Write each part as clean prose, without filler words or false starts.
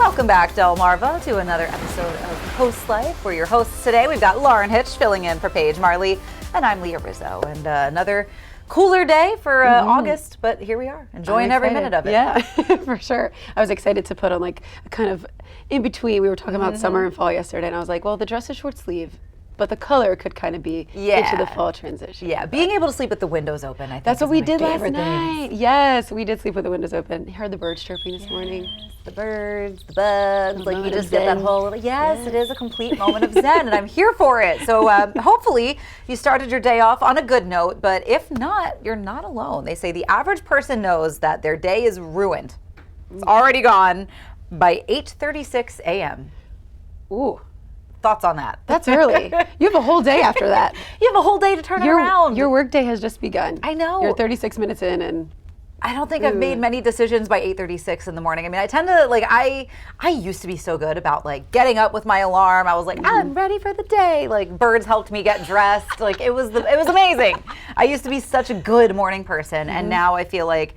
Welcome back, Delmarva, to another episode of COASTLIFE. We're your hosts today. We've got Lauren Hitch filling in for Paige Marley, and I'm Leah Rizzo. And another cooler day for August, but here we are, enjoying every minute of it. Yeah, for sure. I was excited to put on like a kind of in between. We were talking about summer and fall yesterday, and I was like, well, the dress is short sleeve, but the color could kind of be into the fall transition. Yeah, being able to sleep with the windows open, I think that's what we did last things. night. Yes, we did sleep with the windows open. Heard the birds chirping this morning. The birds, the bugs, like you just get that whole little, yes, it is a complete moment of zen, and I'm here for it. So hopefully you started your day off on a good note, but if not, you're not alone. They say the average person knows that their day is ruined. It's already gone by 8:36 a.m. Ooh. Thoughts on that? That's early. You have a whole day after that. You have a whole day to turn it around. Your work day has just begun. I know. You're 36 minutes in and I don't think I've made many decisions by 8:36 in the morning. I mean, I tend to like, I used to be so good about like getting up with my alarm. I was like, I'm ready for the day. Like birds helped me get dressed. Like it was amazing. I used to be such a good morning person, and now I feel like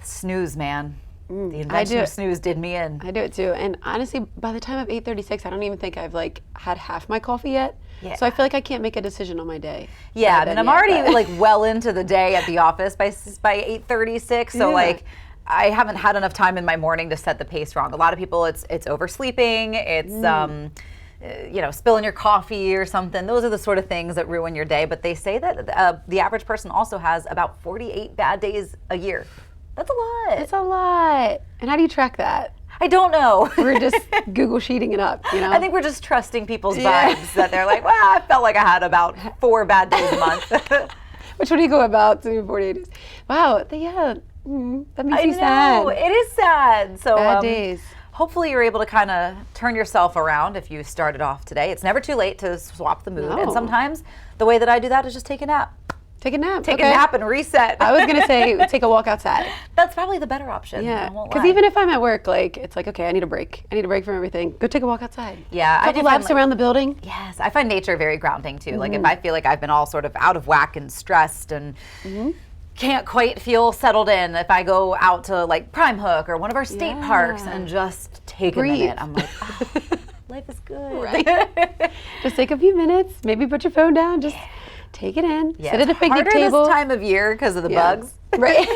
snooze, man. The invention of snooze did me in. I do it too. And honestly, by the time of 8:36, I don't even think I've like had half my coffee yet. Yeah. So I feel like I can't make a decision on my day. Yeah, I mean, I'm already like well into the day at the office by 8:36. So like, I haven't had enough time in my morning to set the pace wrong. A lot of people, it's oversleeping. It's you know, spilling your coffee or something. Those are the sort of things that ruin your day. But they say that the average person also has about 48 bad days a year. That's a lot. It's a lot. And how do you track that? I don't know. We're just Google sheeting it up, you know? I think we're just trusting people's vibes that they're like, well, I felt like I had about 4 bad days a month. Which one do you go about to 48 days? Wow, that makes me sad. It is sad. So bad days. Hopefully you're able to kind of turn yourself around if you started off today. It's never too late to swap the mood. And sometimes the way that I do that is just take a nap. Take a nap. Take a nap and reset. I was going to say take a walk outside. That's probably the better option. Yeah, because even if I'm at work, like it's like, okay, I need a break. I need a break from everything. Go take a walk outside. Yeah. A couple laps around the building. Yes, I find nature very grounding too. Like if I feel like I've been all sort of out of whack and stressed and can't quite feel settled in, if I go out to like Prime Hook or one of our state parks and just take a minute, I'm like, oh, life is good. Right. Just take a few minutes, maybe put your phone down, just take it in, sit at a picnic table. This time of year because of the bugs. Right.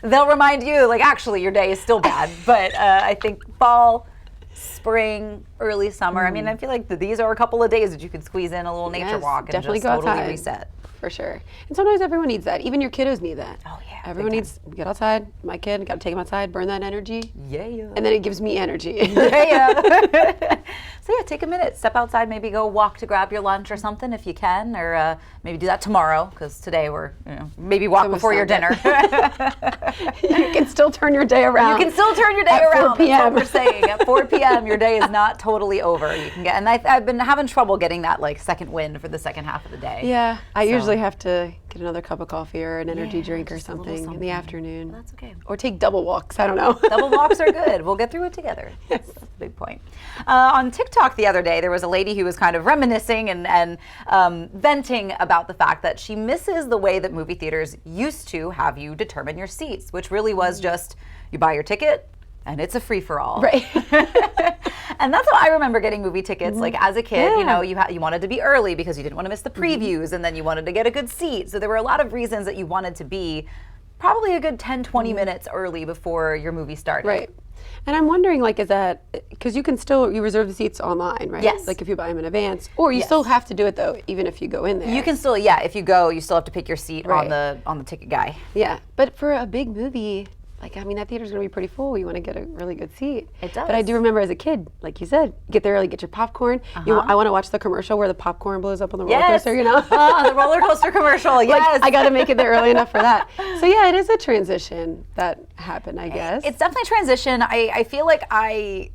They'll remind you, like, actually, your day is still bad. But I think fall, spring, early summer. I mean, I feel like these are a couple of days that you could squeeze in a little nature walk and definitely just go totally outside. reset. For sure. And sometimes everyone needs that. Even your kiddos need that. Oh, yeah. Everyone needs to get outside. My kid, got to take him outside, burn that energy. Yeah. And then it gives me energy. Yeah. So yeah, take a minute, step outside, maybe go walk to grab your lunch or something if you can, or maybe do that tomorrow because today we're, maybe walk before your dinner. You can still turn your day around. You can still turn your day around. 4 p.m. That's what we're saying. At 4 p.m. your day is not totally over. You can get, and I've been having trouble getting that like second wind for the second half of the day. Yeah, I usually have to get another cup of coffee or an energy drink or something in the afternoon. Well, that's okay. Or take double walks. I don't know. Double walks are good. We'll get through it together. That's a big point. On TikTok the other day, there was a lady who was kind of reminiscing and venting about the fact that she misses the way that movie theaters used to have you determine your seats, which really was just you buy your ticket and it's a free-for-all. Right. And that's how I remember getting movie tickets. Like as a kid, you wanted to be early because you didn't want to miss the previews, and then you wanted to get a good seat. So there were a lot of reasons that you wanted to be probably a good 10, 20 minutes early before your movie started. Right. And I'm wondering, like, is that, because you reserve the seats online, right? Yes. Like if you buy them in advance, or you still have to do it though, even if you go in there. You can still, if you go, you still have to pick your seat on the ticket guy. Yeah, but for a big movie, like, I mean, that theater's gonna be pretty full. You wanna get a really good seat. It does. But I do remember as a kid, like you said, get there early, get your popcorn. I wanna watch the commercial where the popcorn blows up on the roller coaster, you know? The roller coaster commercial, yes. Like, I gotta make it there early enough for that. So yeah, it is a transition that happened, I guess. It's definitely a transition. I feel like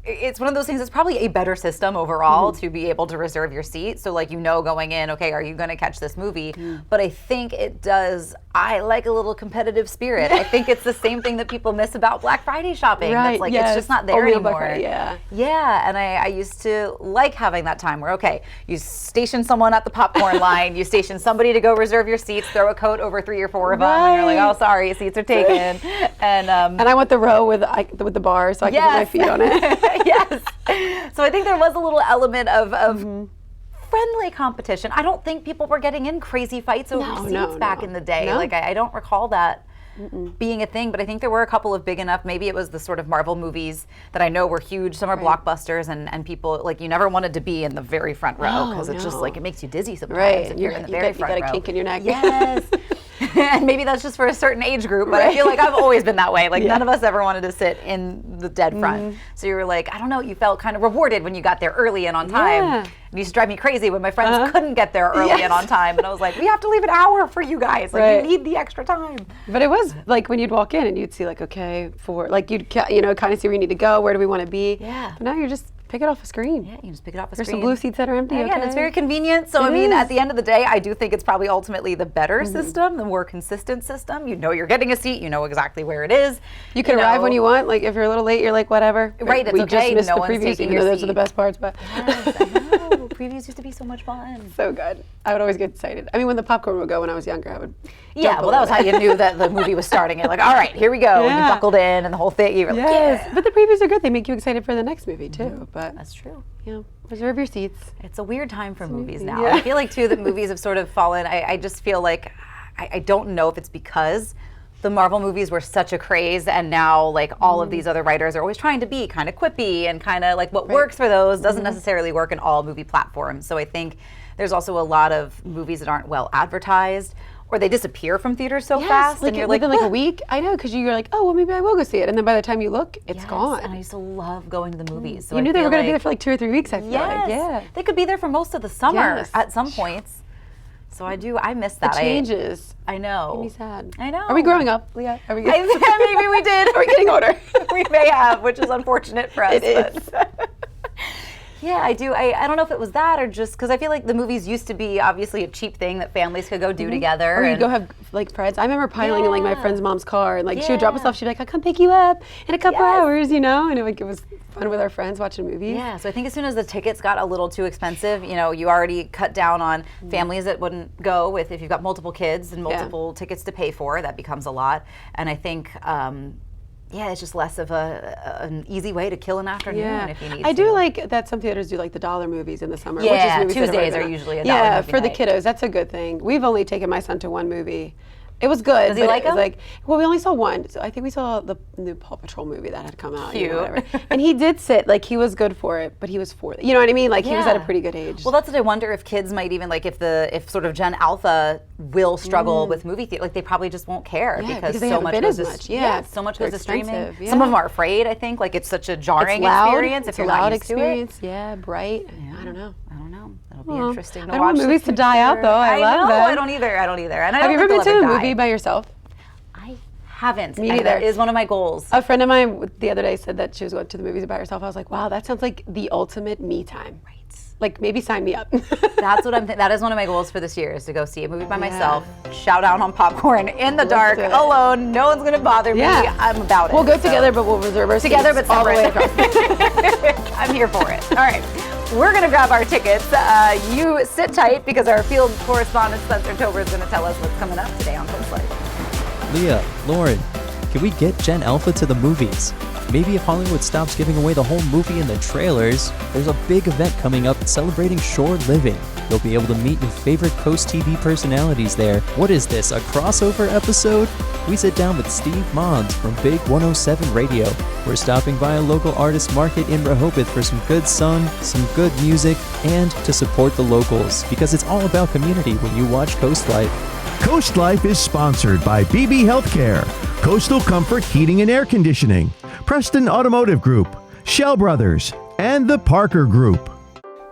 it's one of those things that's probably a better system overall to be able to reserve your seat. So like, going in, okay, are you gonna catch this movie? But I think it does, I like a little competitive spirit. I think it's the same thing that people miss about Black Friday shopping. Right, That's like, it's just not there anymore. Yeah. Yeah, and I used to like having that time where, okay, you station someone at the popcorn line, you station somebody to go reserve your seats, throw a coat over 3 or 4 of them, and you're like, I'll sorry, seats are taken. And I want the row with the bar so I can put my feet on it. Yes. So I think there was a little element of friendly competition. I don't think people were getting in crazy fights over seats back in the day. No. Like I don't recall that being a thing, but I think there were a couple of big enough, maybe it was the sort of Marvel movies that I know were huge. Some are blockbusters, and people, like, you never wanted to be in the very front row because it's just like, it makes you dizzy sometimes if you're in the very front row. You got a kink in your neck. Yes. And maybe that's just for a certain age group, but I feel like I've always been that way. Like none of us ever wanted to sit in the dead front. So you were like, I don't know, you felt kind of rewarded when you got there early and on time. Yeah. It used to drive me crazy when my friends couldn't get there early and on time. And I was like, we have to leave an hour for you guys. Like, you need the extra time. But it was like when you'd walk in and you'd see like, okay, like you'd, kind of see where you need to go, where do we want to be? Yeah. But now you're just pick it off a screen. Yeah, you just pick it off a There's screen. some blue seats that are empty. Yeah, and it's very convenient. So, I mean, at the end of the day, I do think it's probably ultimately the better system, the more consistent system. You know you're getting a seat. You know exactly where it is. You can arrive when you want. Like, if you're a little late, you're like, whatever. Right, it's we okay. just missed No the one's previews, taking even your though those seat. are the best parts. But Yes, I know. Previews used to be so much fun. So good. I would always get excited. I mean, when the popcorn would go when I was younger, I would Yeah, well, that was how you knew that the movie was starting. You're like, all right, here we go. And you buckled in and the whole thing. You were like, yeah. But the previews are good. They make you excited for the next movie, too. But That's true. Reserve your seats. It's a weird time for movies now. Yeah. I feel like, too, that movies have sort of fallen. I just feel like, I don't know if it's because the Marvel movies were such a craze, and now, like, all of these other writers are always trying to be kind of quippy, and kind of like what works for those doesn't necessarily work in all movie platforms. So I think there's also a lot of movies that aren't well advertised, or they disappear from theaters so fast, like, and you're like, within like a week. I know, because you're like, oh, well, maybe I will go see it, and then by the time you look, it's gone. And I used to love going to the movies. So you knew they were going to be there for like 2 or 3 weeks. I feel like, they could be there for most of the summer at some points. So I miss that. It changes. I know. Made me sad. I know. Are we growing up, Leah? Are we maybe we did. Are we getting older? We may have, which is unfortunate for us. It is. Yeah, I do. I don't know if it was that or just because I feel like the movies used to be obviously a cheap thing that families could go do together. Or you'd go have like friends. I remember piling in like my friend's mom's car, and like she would drop us off. She'd be like, I'll come pick you up in a couple hours, and it was fun with our friends watching movies. Yeah, so I think as soon as the tickets got a little too expensive, you already cut down on families that wouldn't go with, if you've got multiple kids and multiple tickets to pay for, that becomes a lot. And I think it's just less of an easy way to kill an afternoon if you need to. I do like that some theaters do like the dollar movies in the summer. Yeah, which is movies Tuesdays are usually a dollar movie for the night. kiddos. That's a good thing. We've only taken my son to one movie. It was good. Does he like them? We only saw one. So I think we saw the new Paw Patrol movie that had come out. Cute. Whatever. And he did sit, like he was good for it, but he was for it. You know what I mean? Like he was at a pretty good age. Well, that's what I wonder if kids might even, like, if sort of Gen Alpha will struggle with movie theater, like they probably just won't care because they so haven't much been goes as much. so much goes to streaming. Yeah. Some of them are afraid, I think, like it's such a jarring It's loud. experience It's if you're a loud not used experience. to it. Yeah, bright. Yeah. I don't know. It'll be interesting to I watch. don't want movies to die out though. I love them. I don't either. And I Have you don't ever think been they'll to a ever movie die. by yourself? I haven't. Me and neither. that is one of my goals. A friend of mine the other day said that she was going to the movies by herself. I was like, wow, that sounds like the ultimate me time. Right. Like maybe sign me up. That's what that is one of my goals for this year, is to go see a movie by myself, shout out on popcorn in the dark, alone. No one's gonna bother me. I'm about it. We'll go together, but we'll reserve our together, seats but all the way separate. across. I'm here for it. All right, we're gonna grab our tickets. You sit tight because our field correspondent Spencer Tober is gonna tell us what's coming up today on COASTLIFE. Leah, Lauren, can we get Gen Alpha to the movies? Maybe if Hollywood stops giving away the whole movie in the trailers, there's a big event coming up celebrating Shore Living. You'll be able to meet your favorite Coast TV personalities there. What is this, a crossover episode? We sit down with Steve Monz from Big 107 Radio. We're stopping by a local artist market in Rehoboth for some good sun, some good music, and to support the locals, because it's all about community when you watch COASTLIFE. COASTLIFE is sponsored by BB Healthcare, Coastal Comfort Heating and Air Conditioning, Preston Automotive Group, Shell Brothers, and the Parker Group.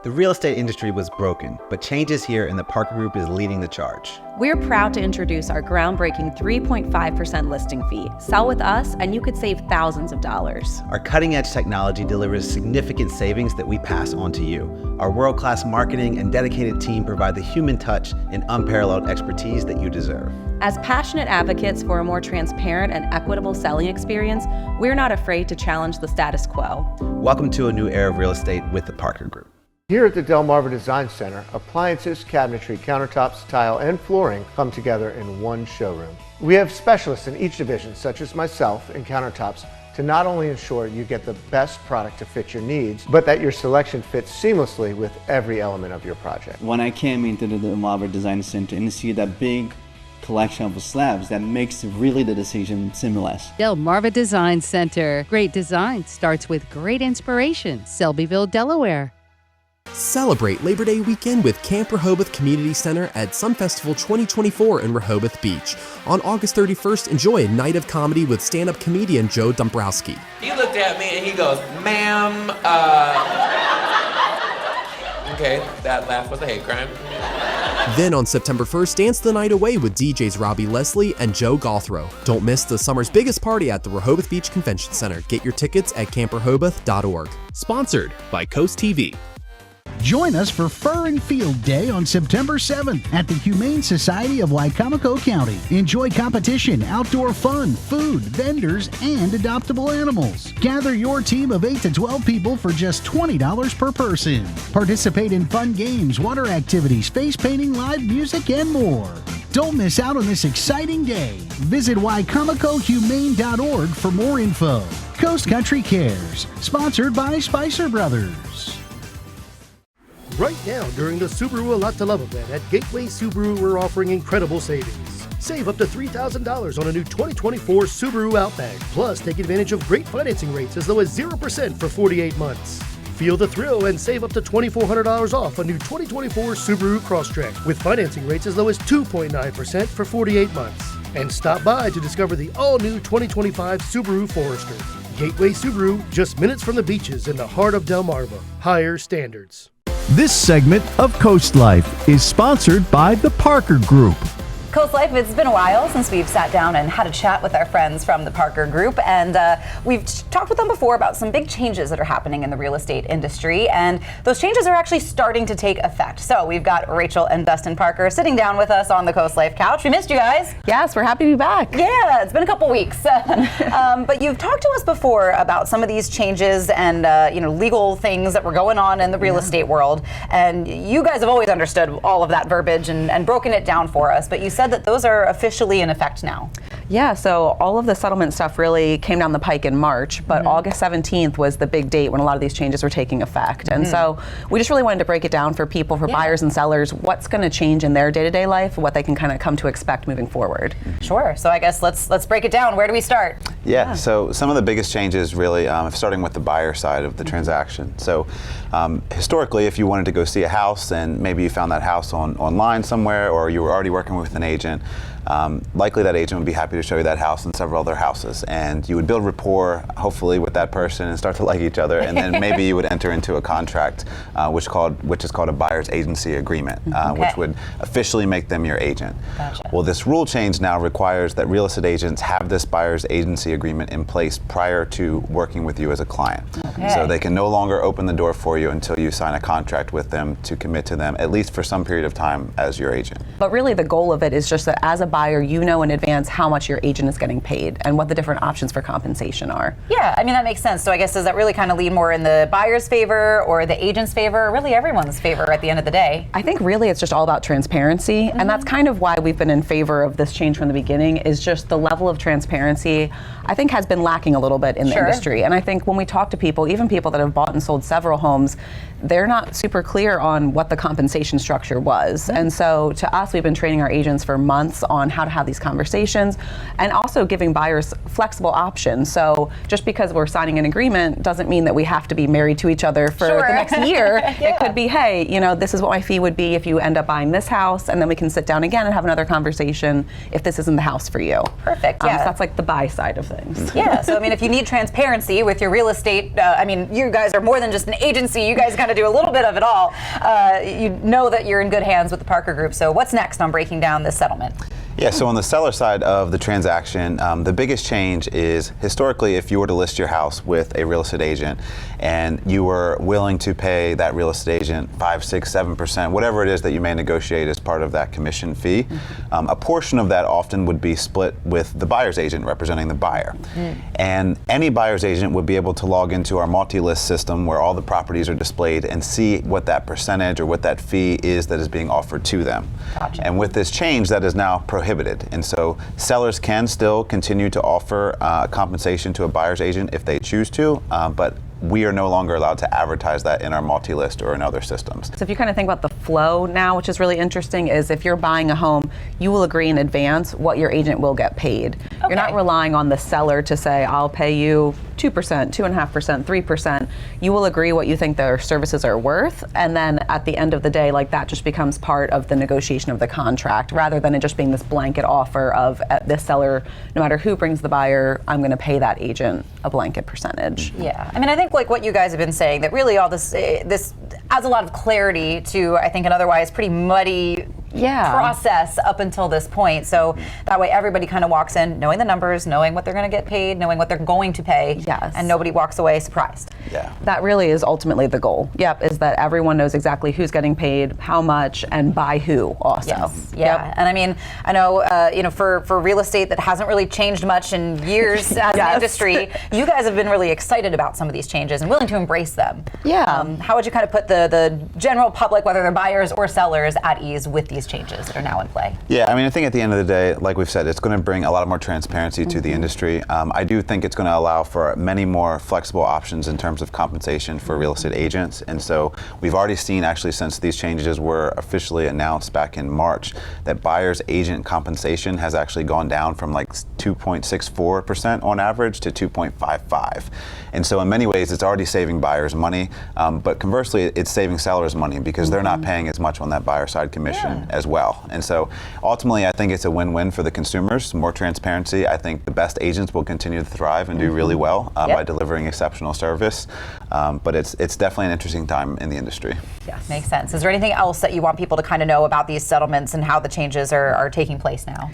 The real estate industry was broken, but change is here and the Parker Group is leading the charge. We're proud to introduce our groundbreaking 3.5% listing fee. Sell with us and you could save thousands of dollars. Our cutting-edge technology delivers significant savings that we pass on to you. Our world-class marketing and dedicated team provide the human touch and unparalleled expertise that you deserve. As passionate advocates for a more transparent and equitable selling experience, we're not afraid to challenge the status quo. Welcome to a new era of real estate with the Parker Group. Here at the Delmarva Design Center, appliances, cabinetry, countertops, tile, and flooring come together in one showroom. We have specialists in each division, such as myself in countertops, to not only ensure you get the best product to fit your needs, but that your selection fits seamlessly with every element of your project. When I came into the Delmarva Design Center and see that big collection of slabs, that makes really the decision seamless. Delmarva Design Center. Great design starts with great inspiration. Selbyville, Delaware. Celebrate Labor Day weekend with Camp Rehoboth Community Center at Sun Festival 2024 in Rehoboth Beach. On August 31st, enjoy a night of comedy with stand-up comedian Joe Dombrowski. He looked at me and he goes, ma'am, okay, that laugh was a hate crime. Then on September 1st, dance the night away with DJs Robbie Leslie and Joe Gothrow. Don't miss the summer's biggest party at the Rehoboth Beach Convention Center. Get your tickets at camprehoboth.org. Sponsored by Coast TV. Join us for Fur and Field Day on September 7th at the Humane Society of Wicomico County. Enjoy competition, outdoor fun, food, vendors, and adoptable animals. Gather your team of 8 to 12 people for just $20 per person. Participate in fun games, water activities, face painting, live music, and more. Don't miss out on this exciting day. Visit wicomicohumane.org for more info. Coast Country Cares, sponsored by Spicer Brothers. Right now, during the Subaru A Lot to Love event at Gateway Subaru, we're offering incredible savings. Save up to $3,000 on a new 2024 Subaru Outback. Plus, take advantage of great financing rates as low as 0% for 48 months. Feel the thrill and save up to $2,400 off a new 2024 Subaru Crosstrek with financing rates as low as 2.9% for 48 months. And stop by to discover the all-new 2025 Subaru Forester. Gateway Subaru, just minutes from the beaches in the heart of Delmarva. Higher standards. This segment of Coast Life is sponsored by the Parker Group. Coast Life, it's been a while since we've sat down and had a chat with our friends from the Parker Group, and we've talked with them before about some big changes that are happening in the real estate industry, and those changes are actually starting to take effect. So we've got Rachel and Dustin Parker sitting down with us on the Coast Life couch. We missed you guys. Yes, we're happy to be back. Yeah, it's been a couple weeks. But you've talked to us before about some of these changes and legal things that were going on in the real estate world, and you guys have always understood all of that verbiage and broken it down for us, but you said that those are officially in effect now. Yeah, so all of the settlement stuff really came down the pike in March, but August 17th was the big date when a lot of these changes were taking effect. And so we just really wanted to break it down for people, for buyers and sellers, what's going to change in their day-to-day life, what they can kind of come to expect moving forward. Sure, so I guess let's break it down. Where do we start? Yeah, so some of the biggest changes really, starting with the buyer side of the transaction. So historically, if you wanted to go see a house and maybe you found that house online somewhere, or you were already working with an agent, likely that agent would be happy to show you that house and several other houses, and you would build rapport hopefully with that person and start to like each other, and then maybe you would enter into a contract which is called a buyer's agency agreement, which would officially make them your agent. Gotcha. Well, this rule change now requires that real estate agents have this buyer's agency agreement in place prior to working with you as a client. Okay. So they can no longer open the door for you until you sign a contract with them to commit to them, at least for some period of time, as your agent. But really the goal of it is just that as a buyer, you know in advance how much your agent is getting paid and what the different options for compensation are. Yeah, I mean, that makes sense. So I guess does that really kind of lean more in the buyer's favor or the agent's favor, or really everyone's favor at the end of the day? I think really it's just all about transparency, and that's kind of why we've been in favor of this change from the beginning, is just the level of transparency I think has been lacking a little bit in the industry. And I think when we talk to people, even people that have bought and sold several homes, they're not super clear on what the compensation structure was. And so to us, we've been training our agents for months on how to have these conversations and also giving buyers flexible options. So just because we're signing an agreement doesn't mean that we have to be married to each other for the next year. It could be, hey, this is what my fee would be if you end up buying this house, and then we can sit down again and have another conversation if this isn't the house for you. Perfect, So that's like the buy side of things. Yeah, so I mean, if you need transparency with your real estate, you guys are more than just an agency. You guys kind of do a little bit of it all. You know that you're in good hands with the Parker Group. So what's next on breaking down this settlement? Yeah, so on the seller side of the transaction, the biggest change is historically if you were to list your house with a real estate agent and you were willing to pay that real estate agent 5, 6, 7%, whatever it is that you may negotiate as part of that commission fee, a portion of that often would be split with the buyer's agent representing the buyer. And any buyer's agent would be able to log into our multi-list system where all the properties are displayed and see what that percentage or what that fee is that is being offered to them. Gotcha. And with this change, that is now prohibited. And so sellers can still continue to offer compensation to a buyer's agent if they choose to, but we are no longer allowed to advertise that in our multi-list or in other systems. So if you kind of think about the flow now, which is really interesting, is if you're buying a home, you will agree in advance what your agent will get paid. Okay. You're not relying on the seller to say, I'll pay you 2%, 2.5%, 3%. You will agree what you think their services are worth, and then at the end of the day, like that just becomes part of the negotiation of the contract, rather than it just being this blanket offer of this seller, no matter who brings the buyer, I'm going to pay that agent a blanket percentage. Yeah, I mean, I think like what you guys have been saying, that really all this adds a lot of clarity to, I think, an otherwise pretty muddy process up until this point. So that way everybody kind of walks in knowing the numbers, knowing what they're going to get paid, knowing what they're going to pay, and nobody walks away surprised. Yeah. That really is ultimately the goal. Yep, is that everyone knows exactly who's getting paid, how much, and by who also. Yes. Yeah, and I mean, I know, for real estate that hasn't really changed much in years as an industry, you guys have been really excited about some of these changes and willing to embrace them. Yeah. How would you kind of put the general public, whether they're buyers or sellers, at ease with these changes that are now in play? Yeah, I mean, I think at the end of the day, like we've said, it's going to bring a lot more transparency to the industry. I do think it's going to allow for many more flexible options in terms of compensation for real estate agents. And so we've already seen, actually, since these changes were officially announced back in March, that buyer's agent compensation has actually gone down from like 2.64% on average to 2.55. And so in many ways, it's already saving buyers money, but conversely, it's saving sellers money because they're not paying as much on that buyer side commission as well. And so ultimately, I think it's a win-win for the consumers, more transparency. I think the best agents will continue to thrive and do really well by delivering exceptional service. But it's definitely an interesting time in the industry. Yes, makes sense. Is there anything else that you want people to kind of know about these settlements and how the changes are taking place now?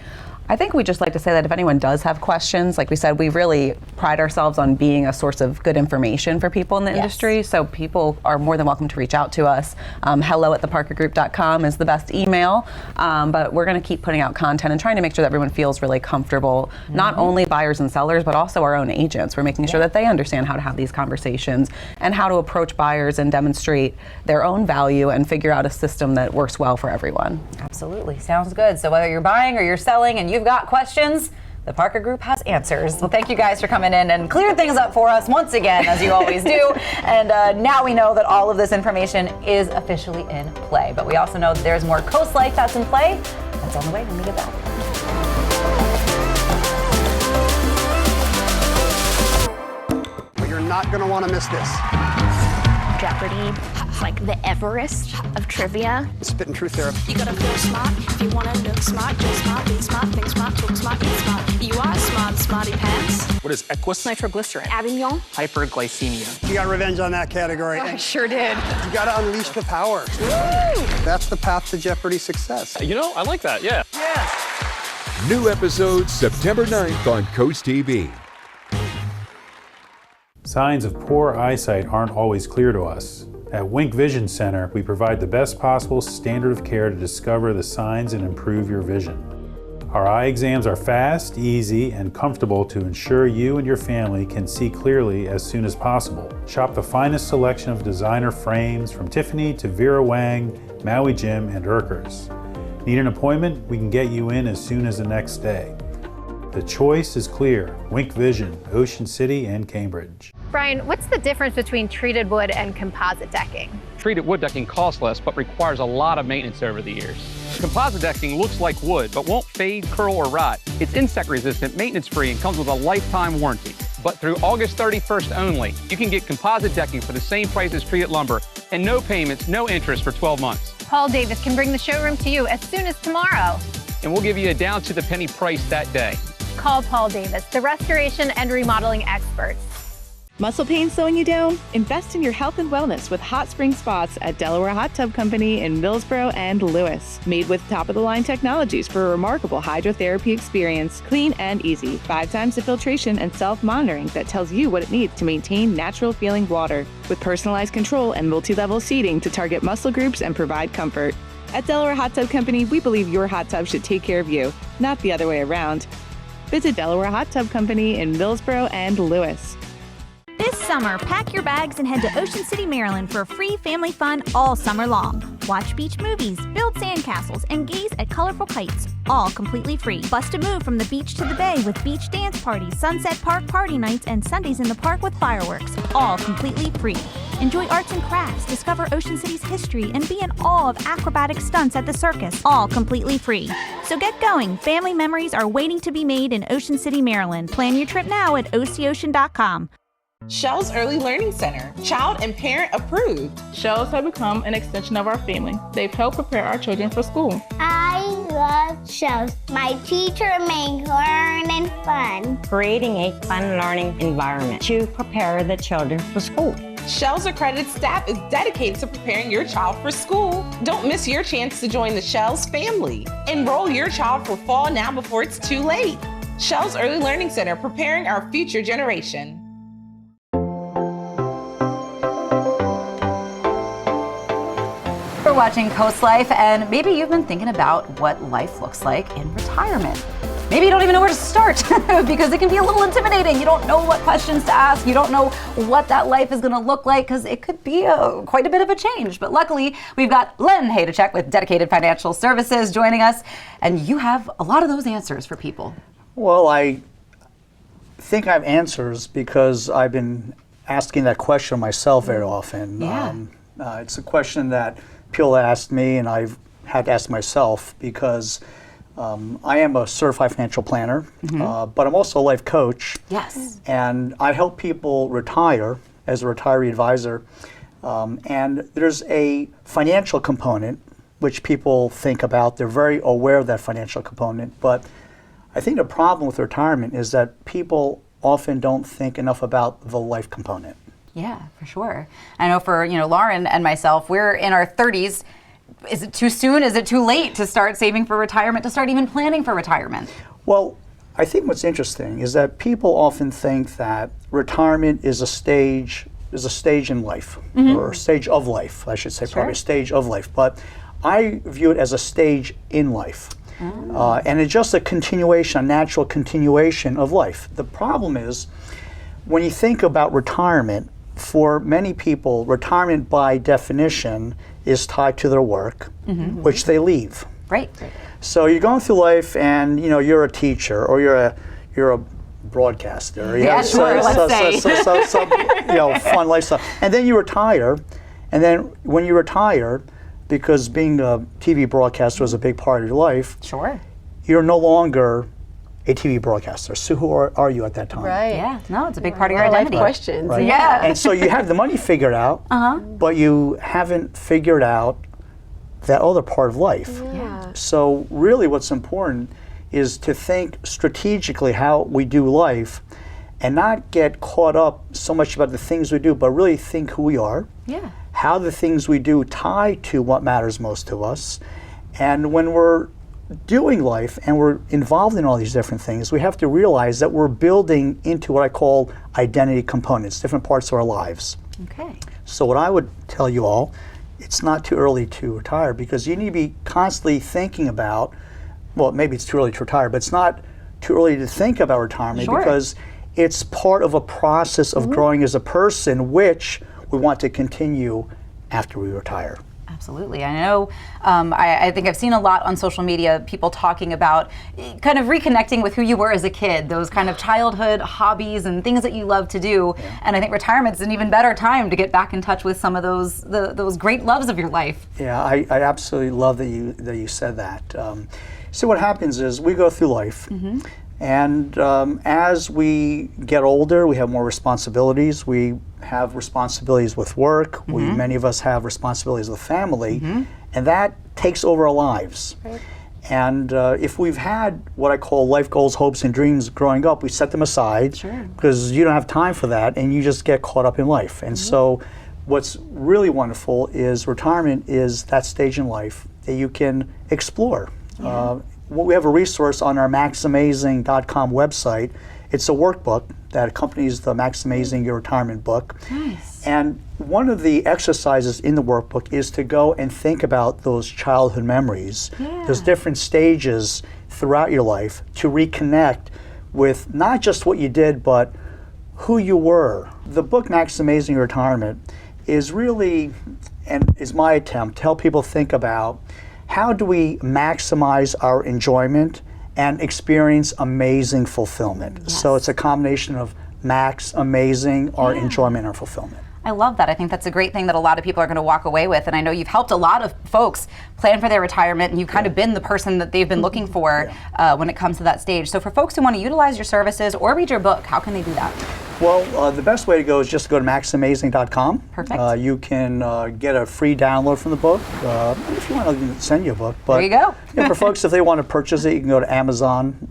I think we just like to say that if anyone does have questions, like we said, we really pride ourselves on being a source of good information for people in the industry. So people are more than welcome to reach out to us. hello@theparkergroup.com is the best email. But we're going to keep putting out content and trying to make sure that everyone feels really comfortable, not only buyers and sellers, but also our own agents. We're making sure that they understand how to have these conversations and how to approach buyers and demonstrate their own value and figure out a system that works well for everyone. Absolutely. Sounds good. So whether you're buying or you're selling and you've got questions, the Parker Group has answers. Well, thank you guys for coming in and clearing things up for us once again, as you always do. And now we know that all of this information is officially in play. But we also know that there's more Coast Life that's in play. That's on the way when we get back. But you're not going to want to miss this. Jeopardy! It's like the Everest of trivia. Spitting truth there. You gotta feel smart if you wanna look smart. Dress smart, be smart, think smart, talk smart, eat smart. You are smart, smarty pants. What is Equus? Nitroglycerin. Avignon. Hyperglycemia. You got revenge on that category. I sure did. You gotta unleash the power. Woo! That's the path to Jeopardy success. You know, I like that, yeah. Yes. New episodes September 9th on Coast TV. Signs of poor eyesight aren't always clear to us. At Wink Vision Center, we provide the best possible standard of care to discover the signs and improve your vision. Our eye exams are fast, easy, and comfortable to ensure you and your family can see clearly as soon as possible. Shop the finest selection of designer frames from Tiffany to Vera Wang, Maui Jim, and Urkers. Need an appointment? We can get you in as soon as the next day. The choice is clear. Wink Vision, Ocean City and Cambridge. Brian, what's the difference between treated wood and composite decking? Treated wood decking costs less, but requires a lot of maintenance over the years. Composite decking looks like wood, but won't fade, curl, or rot. It's insect resistant, maintenance-free, and comes with a lifetime warranty. But through August 31st only, you can get composite decking for the same price as treated lumber, and no payments, no interest for 12 months. Paul Davis can bring the showroom to you as soon as tomorrow. And we'll give you a down-to-the-penny price that day. Call Paul Davis, the restoration and remodeling experts. Muscle pain slowing you down? Invest in your health and wellness with Hot Spring Spots at Delaware Hot Tub Company in Millsboro and Lewis. Made with top-of-the-line technologies for a remarkable hydrotherapy experience, clean and easy. 5 times the filtration and self-monitoring that tells you what it needs to maintain natural-feeling water. With personalized control and multi-level seating to target muscle groups and provide comfort. At Delaware Hot Tub Company, we believe your hot tub should take care of you, not the other way around. Visit Delaware Hot Tub Company in Millsboro and Lewis. This summer, pack your bags and head to Ocean City, Maryland for free family fun all summer long. Watch beach movies, build sandcastles, and gaze at colorful kites, all completely free. Bust a move from the beach to the bay with beach dance parties, Sunset Park party nights, and Sundays in the park with fireworks, all completely free. Enjoy arts and crafts, discover Ocean City's history, and be in awe of acrobatic stunts at the circus, all completely free. So get going. Family memories are waiting to be made in Ocean City, Maryland. Plan your trip now at OCOcean.com. Shell's Early Learning Center, child and parent approved. Shells have become an extension of our family. They've helped prepare our children for school. I love Shells. My teacher makes learning fun. Creating a fun learning environment to prepare the children for school. Shell's accredited staff is dedicated to preparing your child for school. Don't miss your chance to join the Shell's family. Enroll your child for fall now before it's too late. Shell's Early Learning Center, preparing our future generation. We're watching Coast Life, and maybe you've been thinking about what life looks like in retirement. Maybe you don't even know where to start because it can be a little intimidating. You don't know what questions to ask. You don't know what that life is going to look like because it could be quite a bit of a change. But luckily, we've got Len Hayduchok with Dedicated Financial Services joining us, and you have a lot of those answers for people. Well, I think I have answers because I've been asking that question myself very often. Yeah. It's a question that people asked me and I've had to ask myself because I am a certified financial planner, but I'm also a life coach. Yes. And I help people retire as a retiree advisor. And there's a financial component which people think about. They're very aware of that financial component. But I think the problem with retirement is that people often don't think enough about the life component. Yeah, for sure. I know for, Lauren and myself, we're in our 30s. Is it too soon? Is it too late to start saving for retirement, to start even planning for retirement? Well, I think what's interesting is that people often think that retirement is a stage in life, or a stage of life, I should say, probably a stage of life. But I view it as a stage in life. And it's just a natural continuation of life. The problem is, when you think about retirement, for many people, retirement by definition is tied to their work, which they leave. Right. So you're going through life, and you're a teacher or you're a broadcaster. Let's say. Fun lifestyle. And then you retire, and then when you retire, because being a TV broadcaster was a big part of your life, you're no longer a TV broadcaster. So who are you at that time? Right. Yeah. No, it's a big part of your identity. Life questions. Right. Yeah. And so you have the money figured out, but you haven't figured out that other part of life. Yeah. So really what's important is to think strategically how we do life and not get caught up so much about the things we do, but really think who we are, how the things we do tie to what matters most to us. And when we're doing life and we're involved in all these different things, we have to realize that we're building into what I call identity components, different parts of our lives. Okay. So what I would tell you all, it's not too early to retire because you need to be constantly thinking about, well, maybe it's too early to retire, but it's not too early to think about retirement because it's part of a process of growing as a person, which we want to continue after we retire. Absolutely. I know, I think I've seen a lot on social media, people talking about kind of reconnecting with who you were as a kid, those kind of childhood hobbies and things that you love to do. And I think retirement's an even better time to get back in touch with some of those great loves of your life. Yeah, I absolutely love that you said that. So what happens is we go through life, and as we get older, we have more responsibilities. We have responsibilities with work. Many of us have responsibilities with family, and that takes over our lives. And if we've had what I call life goals, hopes, and dreams growing up, we set them aside because you don't have time for that and you just get caught up in life. And so what's really wonderful is retirement is that stage in life that you can explore. We have a resource on our maxamazing.com website. It's a workbook that accompanies the Max Amazing Your Retirement book. Nice. And one of the exercises in the workbook is to go and think about those childhood memories. There's different stages throughout your life to reconnect with not just what you did, but who you were. The book Max Amazing Your Retirement is really, and is my attempt to help people think about how do we maximize our enjoyment and experience amazing fulfillment. So it's a combination of max, amazing, our enjoyment or fulfillment. I love that. I think that's a great thing that a lot of people are going to walk away with. And I know you've helped a lot of folks plan for their retirement, and you've kind of been the person that they've been looking for when it comes to that stage. So for folks who want to utilize your services or read your book, how can they do that? Well, the best way to go is just to go to maxamazing.com. Perfect. You can get a free download from the book. If you want, I can send you a book. But there you go. For folks, if they want to purchase it, you can go to Amazon.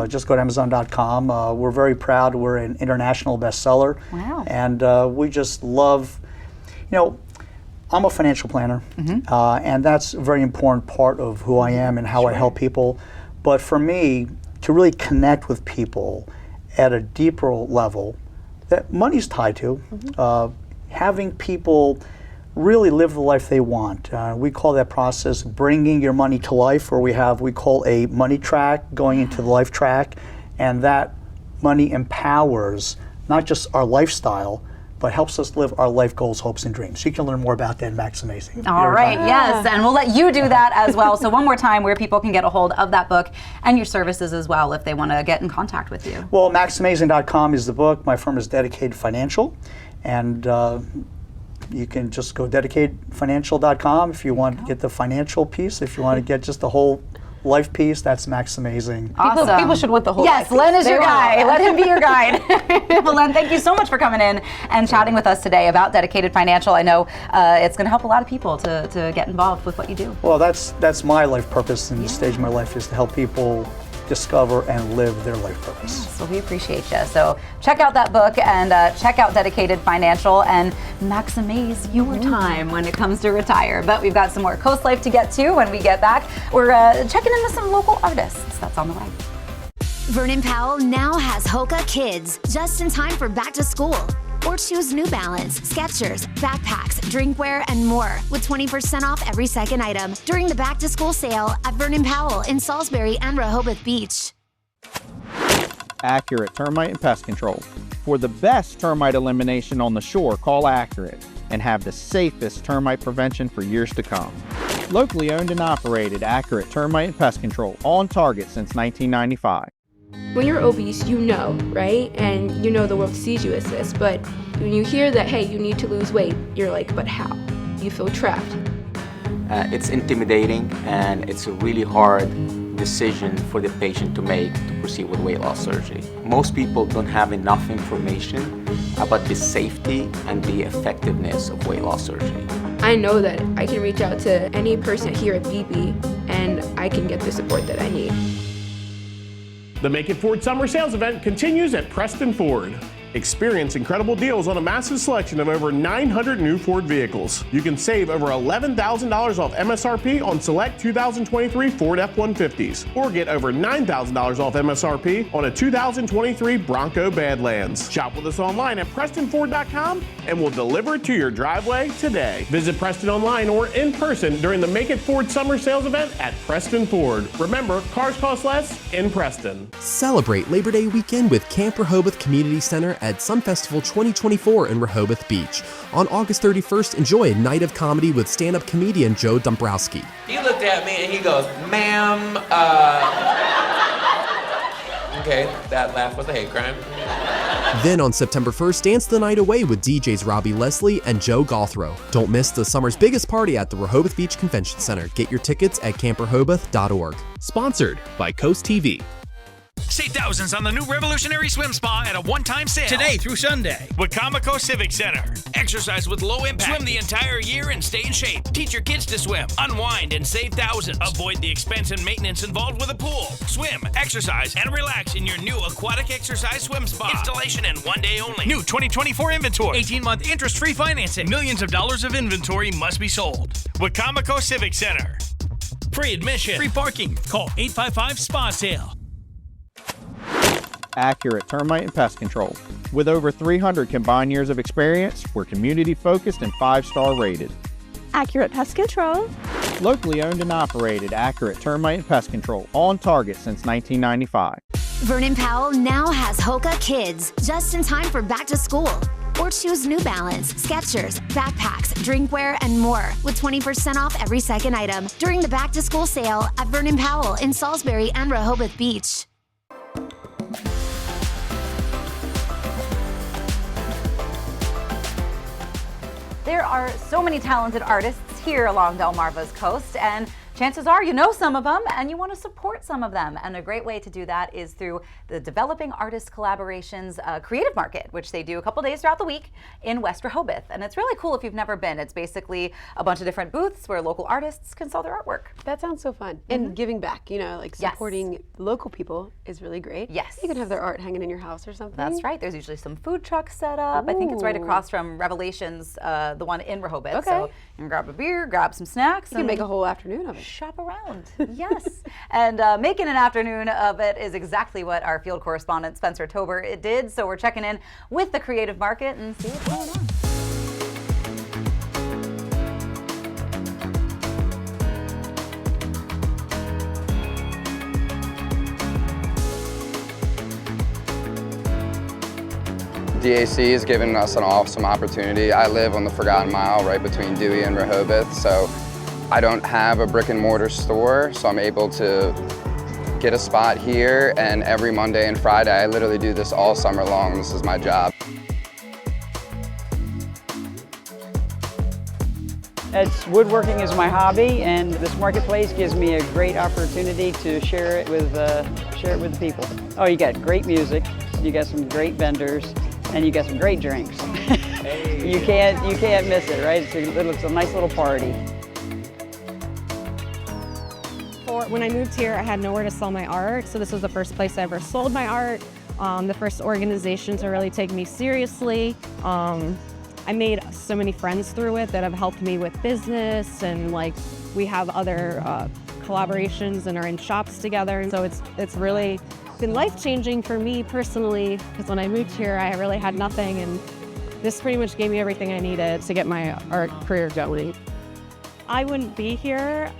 Just go to Amazon.com. We're very proud. We're an international bestseller. Wow. And we just love, I'm a financial planner, and that's a very important part of who I am and how I help people. But for me, to really connect with people at a deeper level that money's tied to, having people really live the life they want. We call that process bringing your money to life, or we call a money track going into the life track, and that money empowers not just our lifestyle, but helps us live our life goals, hopes, and dreams. You can learn more about that in Max Amazing. All right, yes, and we'll let you do that as well. So one more time, where people can get a hold of that book and your services as well if they want to get in contact with you. Well, maxamazing.com is the book. My firm is Dedicated Financial, and you can just go dedicatedfinancial.com if you want to get the financial piece. If you want to get just the whole life piece, that's Max Amazing. Awesome. People should want the whole Yes, life Len piece. is your guy. Let him be your guide. Well, Len, thank you so much for coming in and chatting with us today about Dedicated Financial. I know it's going to help a lot of people to get involved with what you do. Well, that's my life purpose in this stage of my life, is to help people discover and live their life purpose. So we appreciate you. So check out that book and check out Dedicated Financial and maximize your time when it comes to retire. But we've got some more Coast Life to get to when we get back. We're checking in with some local artists. That's on the way. Vernon Powell now has Hoka Kids, just in time for back to school. Or choose New Balance, Skechers, backpacks, drinkware, and more with 20% off every second item during the back to school sale at Vernon Powell in Salisbury and Rehoboth Beach. Accurate Termite and Pest Control. For the best termite elimination on the shore, call Accurate and have the safest termite prevention for years to come. Locally owned and operated, Accurate Termite and Pest Control, on target since 1995. When you're obese, you know, right? And you know the world sees you as this, but when you hear that, hey, you need to lose weight, you're like, but how? You feel trapped. It's intimidating, and it's a really hard decision for the patient to make to proceed with weight loss surgery. Most people don't have enough information about the safety and the effectiveness of weight loss surgery. I know that I can reach out to any person here at BB, and I can get the support that I need. The Make It Ford Summer Sales Event continues at Preston Ford. Experience incredible deals on a massive selection of over 900 new Ford vehicles. You can save over $11,000 off MSRP on select 2023 Ford F-150s, or get over $9,000 off MSRP on a 2023 Bronco Badlands. Shop with us online at PrestonFord.com and we'll deliver it to your driveway today. Visit Preston online or in person during the Make It Ford Summer Sales Event at Preston Ford. Remember, cars cost less in Preston. Celebrate Labor Day weekend with Camp Rehoboth Community Center at Sun Festival 2024 in Rehoboth Beach. On August 31st, enjoy a night of comedy with stand-up comedian Joe Dombrowski. He looked at me and he goes, ma'am, okay, that laugh was a hate crime. Then on September 1st, dance the night away with DJs Robbie Leslie and Joe Gothrow. Don't miss the summer's biggest party at the Rehoboth Beach Convention Center. Get your tickets at camprehoboth.org. Sponsored by Coast TV. Save thousands on the new revolutionary swim spa at a one-time sale. Today through Sunday. Wicomico Civic Center. Exercise with low impact. Swim the entire year and stay in shape. Teach your kids to swim. Unwind and save thousands. Avoid the expense and maintenance involved with a pool. Swim, exercise, and relax in your new aquatic exercise swim spa. Installation and one day only. New 2024 inventory. 18-month interest-free financing. Millions of dollars of inventory must be sold. Wicomico Civic Center. Free admission. Free parking. Call 855-SPA-SALE. Accurate termite and pest control. With over 300 combined years of experience, we're community focused and 5-star rated. Accurate pest control. Locally owned and operated, Accurate termite and pest control, on target since 1995. Vernon Powell now has Hoka Kids, just in time for back to school. Or choose New Balance, Skechers, backpacks, drinkware, and more with 20% off every second item during the back to school sale at Vernon Powell in Salisbury and Rehoboth Beach. There are so many talented artists here along Delmarva's coast, and chances are you know some of them and you want to support some of them. And a great way to do that is through the Developing Artist Collaborations Creative Market, which they do a couple days throughout the week in West Rehoboth. And it's really cool if you've never been. It's basically a bunch of different booths where local artists can sell their artwork. That sounds so fun. And giving back, you know, like supporting local people is really great. Yes. You can have their art hanging in your house or something. That's right. There's usually some food trucks set up. I think it's right across from Revelations, the one in Rehoboth. Okay. So you can grab a beer, grab some snacks. You can make a whole afternoon of it. Shop around. Yes. And making an afternoon of it is exactly what our field correspondent Spencer Tober did. So we're checking in with the creative market and see what's going on. DAC has given us an awesome opportunity. I live on the Forgotten Mile right between Dewey and Rehoboth, so I don't have a brick and mortar store, so I'm able to get a spot here, and every Monday and Friday I literally do this all summer long. This is my job. Woodworking is my hobby, and this marketplace gives me a great opportunity to share it with the people. Oh, you got great music, you got some great vendors, and you got some great drinks. Hey. You can't miss it, right? It's a nice little party. When I moved here, I had nowhere to sell my art, so this was the first place I ever sold my art. The first organization to really take me seriously. I made so many friends through it that have helped me with business, and like we have other collaborations and are in shops together. So it's really been life-changing for me personally, because when I moved here, I really had nothing, and this pretty much gave me everything I needed to get my art career going. I wouldn't be here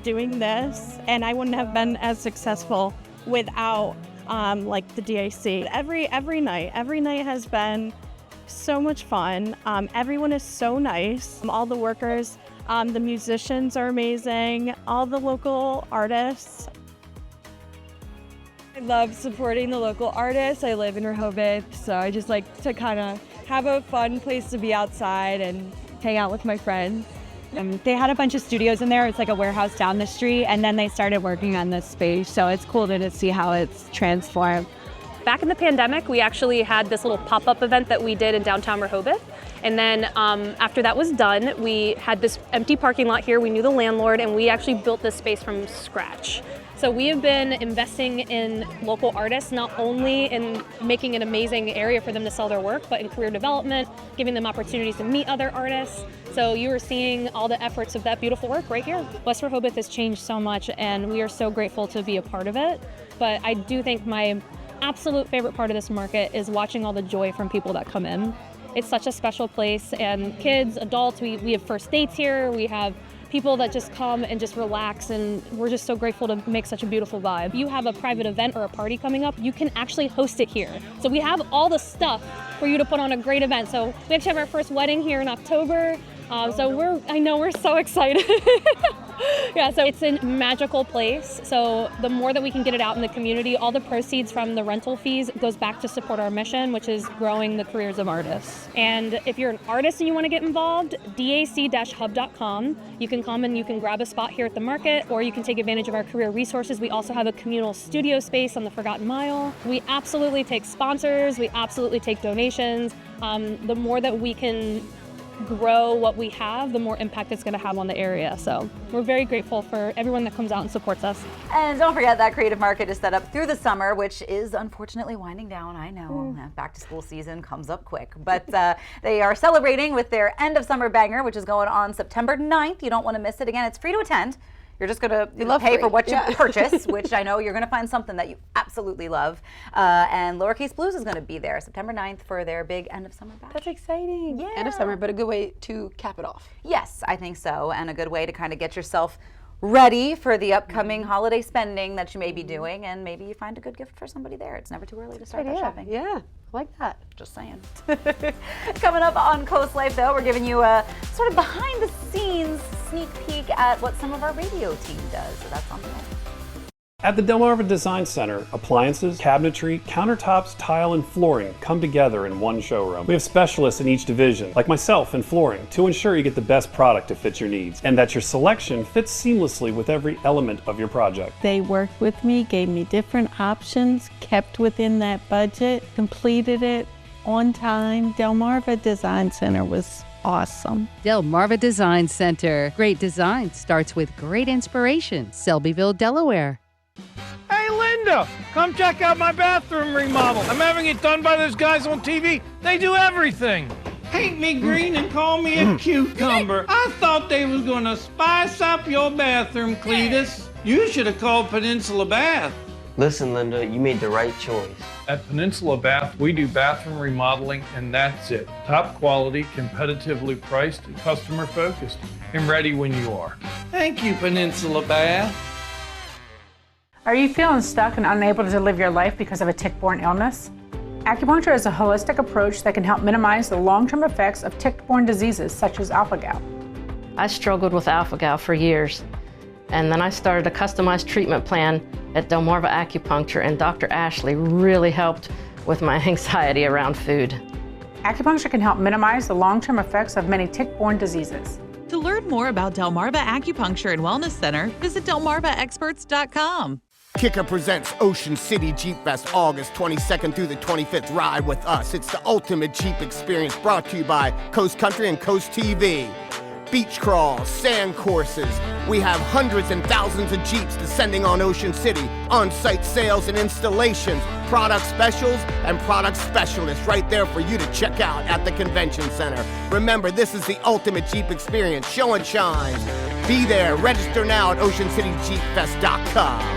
doing this, and I wouldn't have been as successful without like the DAC. Every night has been so much fun. Everyone is so nice. All the workers, the musicians are amazing. All the local artists. I love supporting the local artists. I live in Rehoboth, so I just like to kind of have a fun place to be outside and hang out with my friends. They had a bunch of studios in there. It's like a warehouse down the street, and then they started working on this space, so it's cool to see how it's transformed. Back in the pandemic, we actually had this little pop-up event that we did in downtown Rehoboth. And then after that was done, we had this empty parking lot here. We knew the landlord, and we actually built this space from scratch. So we have been investing in local artists, not only in making an amazing area for them to sell their work, but in career development, giving them opportunities to meet other artists. So you are seeing all the efforts of that beautiful work right here. West Rehoboth has changed so much, and we are so grateful to be a part of it. But I do think my absolute favorite part of this market is watching all the joy from people that come in. It's such a special place, and kids, adults, we have first dates here, we have people that just come and just relax, and we're just so grateful to make such a beautiful vibe. If you have a private event or a party coming up, you can actually host it here. So we have all the stuff for you to put on a great event. So we actually have our first wedding here in October. I know we're so excited. Yeah, so it's a magical place. So the more that we can get it out in the community, all the proceeds from the rental fees goes back to support our mission, which is growing the careers of artists. And if you're an artist and you want to get involved, dac-hub.com. You can come and you can grab a spot here at the market, or you can take advantage of our career resources. We also have a communal studio space on the Forgotten Mile. We absolutely take sponsors. We absolutely take donations. The more that we can grow what we have, the more impact it's going to have on the area. So we're very grateful for everyone that comes out and supports us. And don't forget that Creative Market is set up through the summer, which is unfortunately winding down. I know, back to school season comes up quick, but they are celebrating with their end of summer banger, which is going on September 9th. You don't want to miss it. Again, it's free to attend. You're just going to pay for what you purchase, which I know you're going to find something that you absolutely love. And Lowercase Blues is going to be there September 9th for their big end of summer bash. That's exciting. Yeah. End of summer, but a good way to cap it off. Yes, I think so. And a good way to kind of get yourself ready for the upcoming holiday spending that you may be doing. And maybe you find a good gift for somebody there. It's never too early to start that shopping. Yeah, I like that. Just saying. Coming up on Coast Life, though, we're giving you a sort of behind the scenes sneak peek at what some of our radio team does. So that's on the way. At the Delmarva Design Center, appliances, cabinetry, countertops, tile, and flooring come together in one showroom. We have specialists in each division, like myself in flooring, to ensure you get the best product to fit your needs and that your selection fits seamlessly with every element of your project. They worked with me, gave me different options, kept within that budget, completed it on time. Delmarva Design Center was awesome. Delmarva Design Center. Great design starts with great inspiration. Selbyville, Delaware. Hey, Linda, come check out my bathroom remodel. I'm having it done by those guys on TV. They do everything. Paint me green and call me a cucumber. I thought they was gonna spice up your bathroom, Cletus. You should have called Peninsula Bath. Listen, Linda, you made the right choice. At Peninsula Bath, we do bathroom remodeling, and that's it. Top quality, competitively priced, and customer focused. And ready when you are. Thank you, Peninsula Bath. Are you feeling stuck and unable to live your life because of a tick-borne illness? Acupuncture is a holistic approach that can help minimize the long-term effects of tick-borne diseases such as alpha-gal. I struggled with alpha-gal for years, and then I started a customized treatment plan at Delmarva Acupuncture, and Dr. Ashley really helped with my anxiety around food. Acupuncture can help minimize the long-term effects of many tick-borne diseases. To learn more about Delmarva Acupuncture and Wellness Center, visit delmarvaexperts.com. Kicker presents Ocean City Jeep Fest, August 22nd through the 25th. Ride with us. It's the ultimate Jeep experience, brought to you by Coast Country and Coast TV. Beach crawls, sand courses. We have hundreds and thousands of Jeeps descending on Ocean City. On-site sales and installations, product specials, and product specialists right there for you to check out at the convention center. Remember, this is the ultimate Jeep experience. Show and shines. Be there. Register now at oceancityjeepfest.com.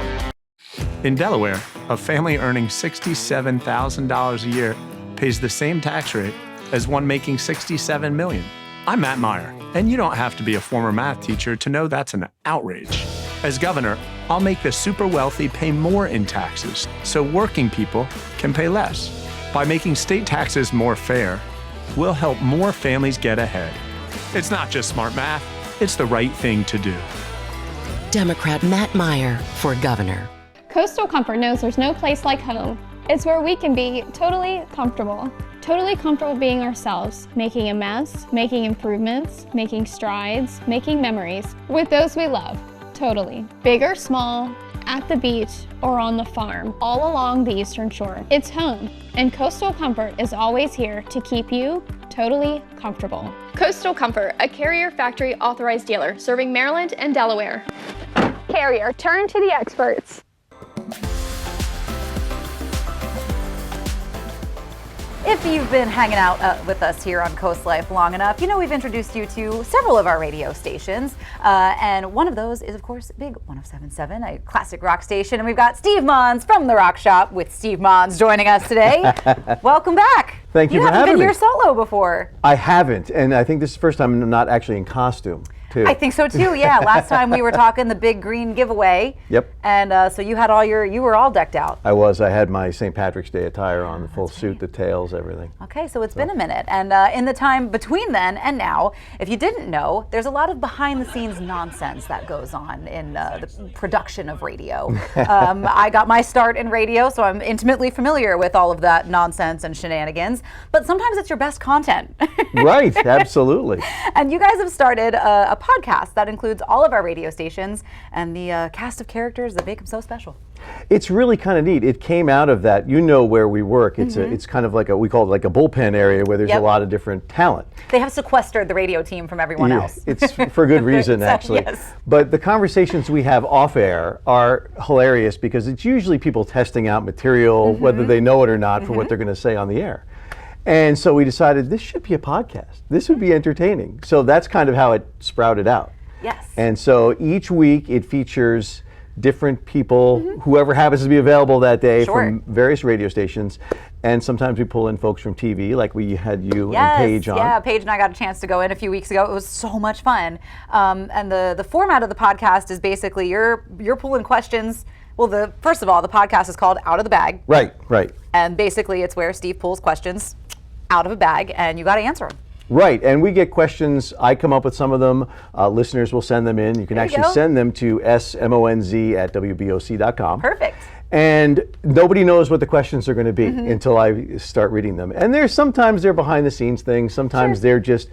In Delaware, a family earning $67,000 a year pays the same tax rate as one making $67 million. I'm Matt Meyer, and you don't have to be a former math teacher to know that's an outrage. As governor, I'll make the super wealthy pay more in taxes so working people can pay less. By making state taxes more fair, we'll help more families get ahead. It's not just smart math, it's the right thing to do. Democrat Matt Meyer for governor. Coastal Comfort knows there's no place like home. It's where we can be totally comfortable being ourselves, making a mess, making improvements, making strides, making memories with those we love, totally. Big or small, at the beach, or on the farm, all along the Eastern Shore. It's home, and Coastal Comfort is always here to keep you totally comfortable. Coastal Comfort, a Carrier Factory authorized dealer serving Maryland and Delaware. Carrier, turn to the experts. If you've been hanging out with us here on Coast Life long enough, you know we've introduced you to several of our radio stations. And one of those is, of course, Big 107.7, a classic rock station. And we've got Steve Monz from The Rock Shop with Steve Monz joining us today. Welcome back. Thank you for having me. You haven't been here solo before. I haven't, and I think this is the first time I'm not actually in costume. too. I think so too, yeah. Last time we were talking the big green giveaway. Yep. And so you had you were all decked out. I had my St. Patrick's Day attire on, the full suit, the tails, everything. Okay, so it's been a minute. And in the time between then and now, if you didn't know, there's a lot of behind the scenes nonsense that goes on in the production of radio. I got my start in radio, so I'm intimately familiar with all of that nonsense and shenanigans. But sometimes it's your best content. Right, absolutely. And you guys have started a podcast that includes all of our radio stations and the cast of characters that make them so special. It's really kind of neat. It came out of that. You know where we work. It's it's kind of like we call it like a bullpen area where there's a lot of different talent. They have sequestered the radio team from everyone else. It's for good reason, actually. Yes. But the conversations we have off air are hilarious because it's usually people testing out material, whether they know it or not, for what they're going to say on the air. And so we decided this should be a podcast. This would be entertaining. So that's kind of how it sprouted out. Yes. And so each week it features different people, whoever happens to be available that day from various radio stations. And sometimes we pull in folks from TV, like we had you and Paige on. Yeah, Paige and I got a chance to go in a few weeks ago. It was so much fun. And the format of the podcast is basically you're pulling questions. Well, first of all, the podcast is called Out of the Bag. Right. And basically it's where Steve pulls questions out of a bag and you got to answer them. Right, and we get questions. I come up with some of them. Listeners will send them in. You can actually send them to smonz@wboc.com. Perfect. And nobody knows what the questions are going to be until I start reading them. And sometimes they're behind the scenes things. Sometimes they're just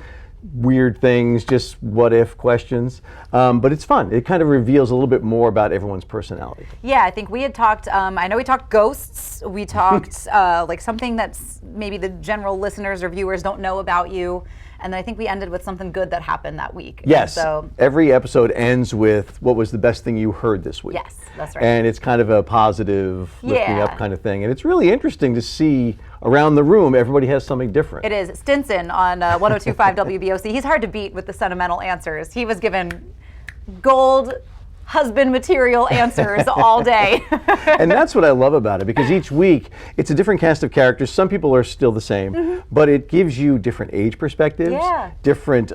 weird things, just what if questions. But it's fun. It kind of reveals a little bit more about everyone's personality. Yeah, I think we had talked, I know we talked ghosts. We talked like something that's maybe the general listeners or viewers don't know about you. And then I think we ended with something good that happened that week. Yes. So every episode ends with what was the best thing you heard this week. Yes, that's right. And it's kind of a positive, lift me up kind of thing. And it's really interesting to see around the room, everybody has something different. It is. Stinson on 102.5 WBOC. He's hard to beat with the sentimental answers. He was given gold husband material answers all day. And that's what I love about it, because each week it's a different cast of characters. Some people are still the same, but it gives you different age perspectives, different,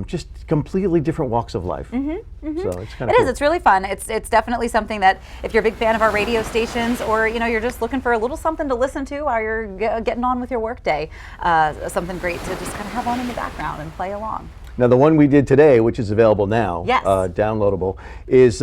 just completely different walks of life. So it's kind of cool. It's really fun. It's definitely something that if you're a big fan of our radio stations, or you're just looking for a little something to listen to while you're getting on with your workday, something great to just kind of have on in the background and play along. Now, the one we did today, which is available now, downloadable, is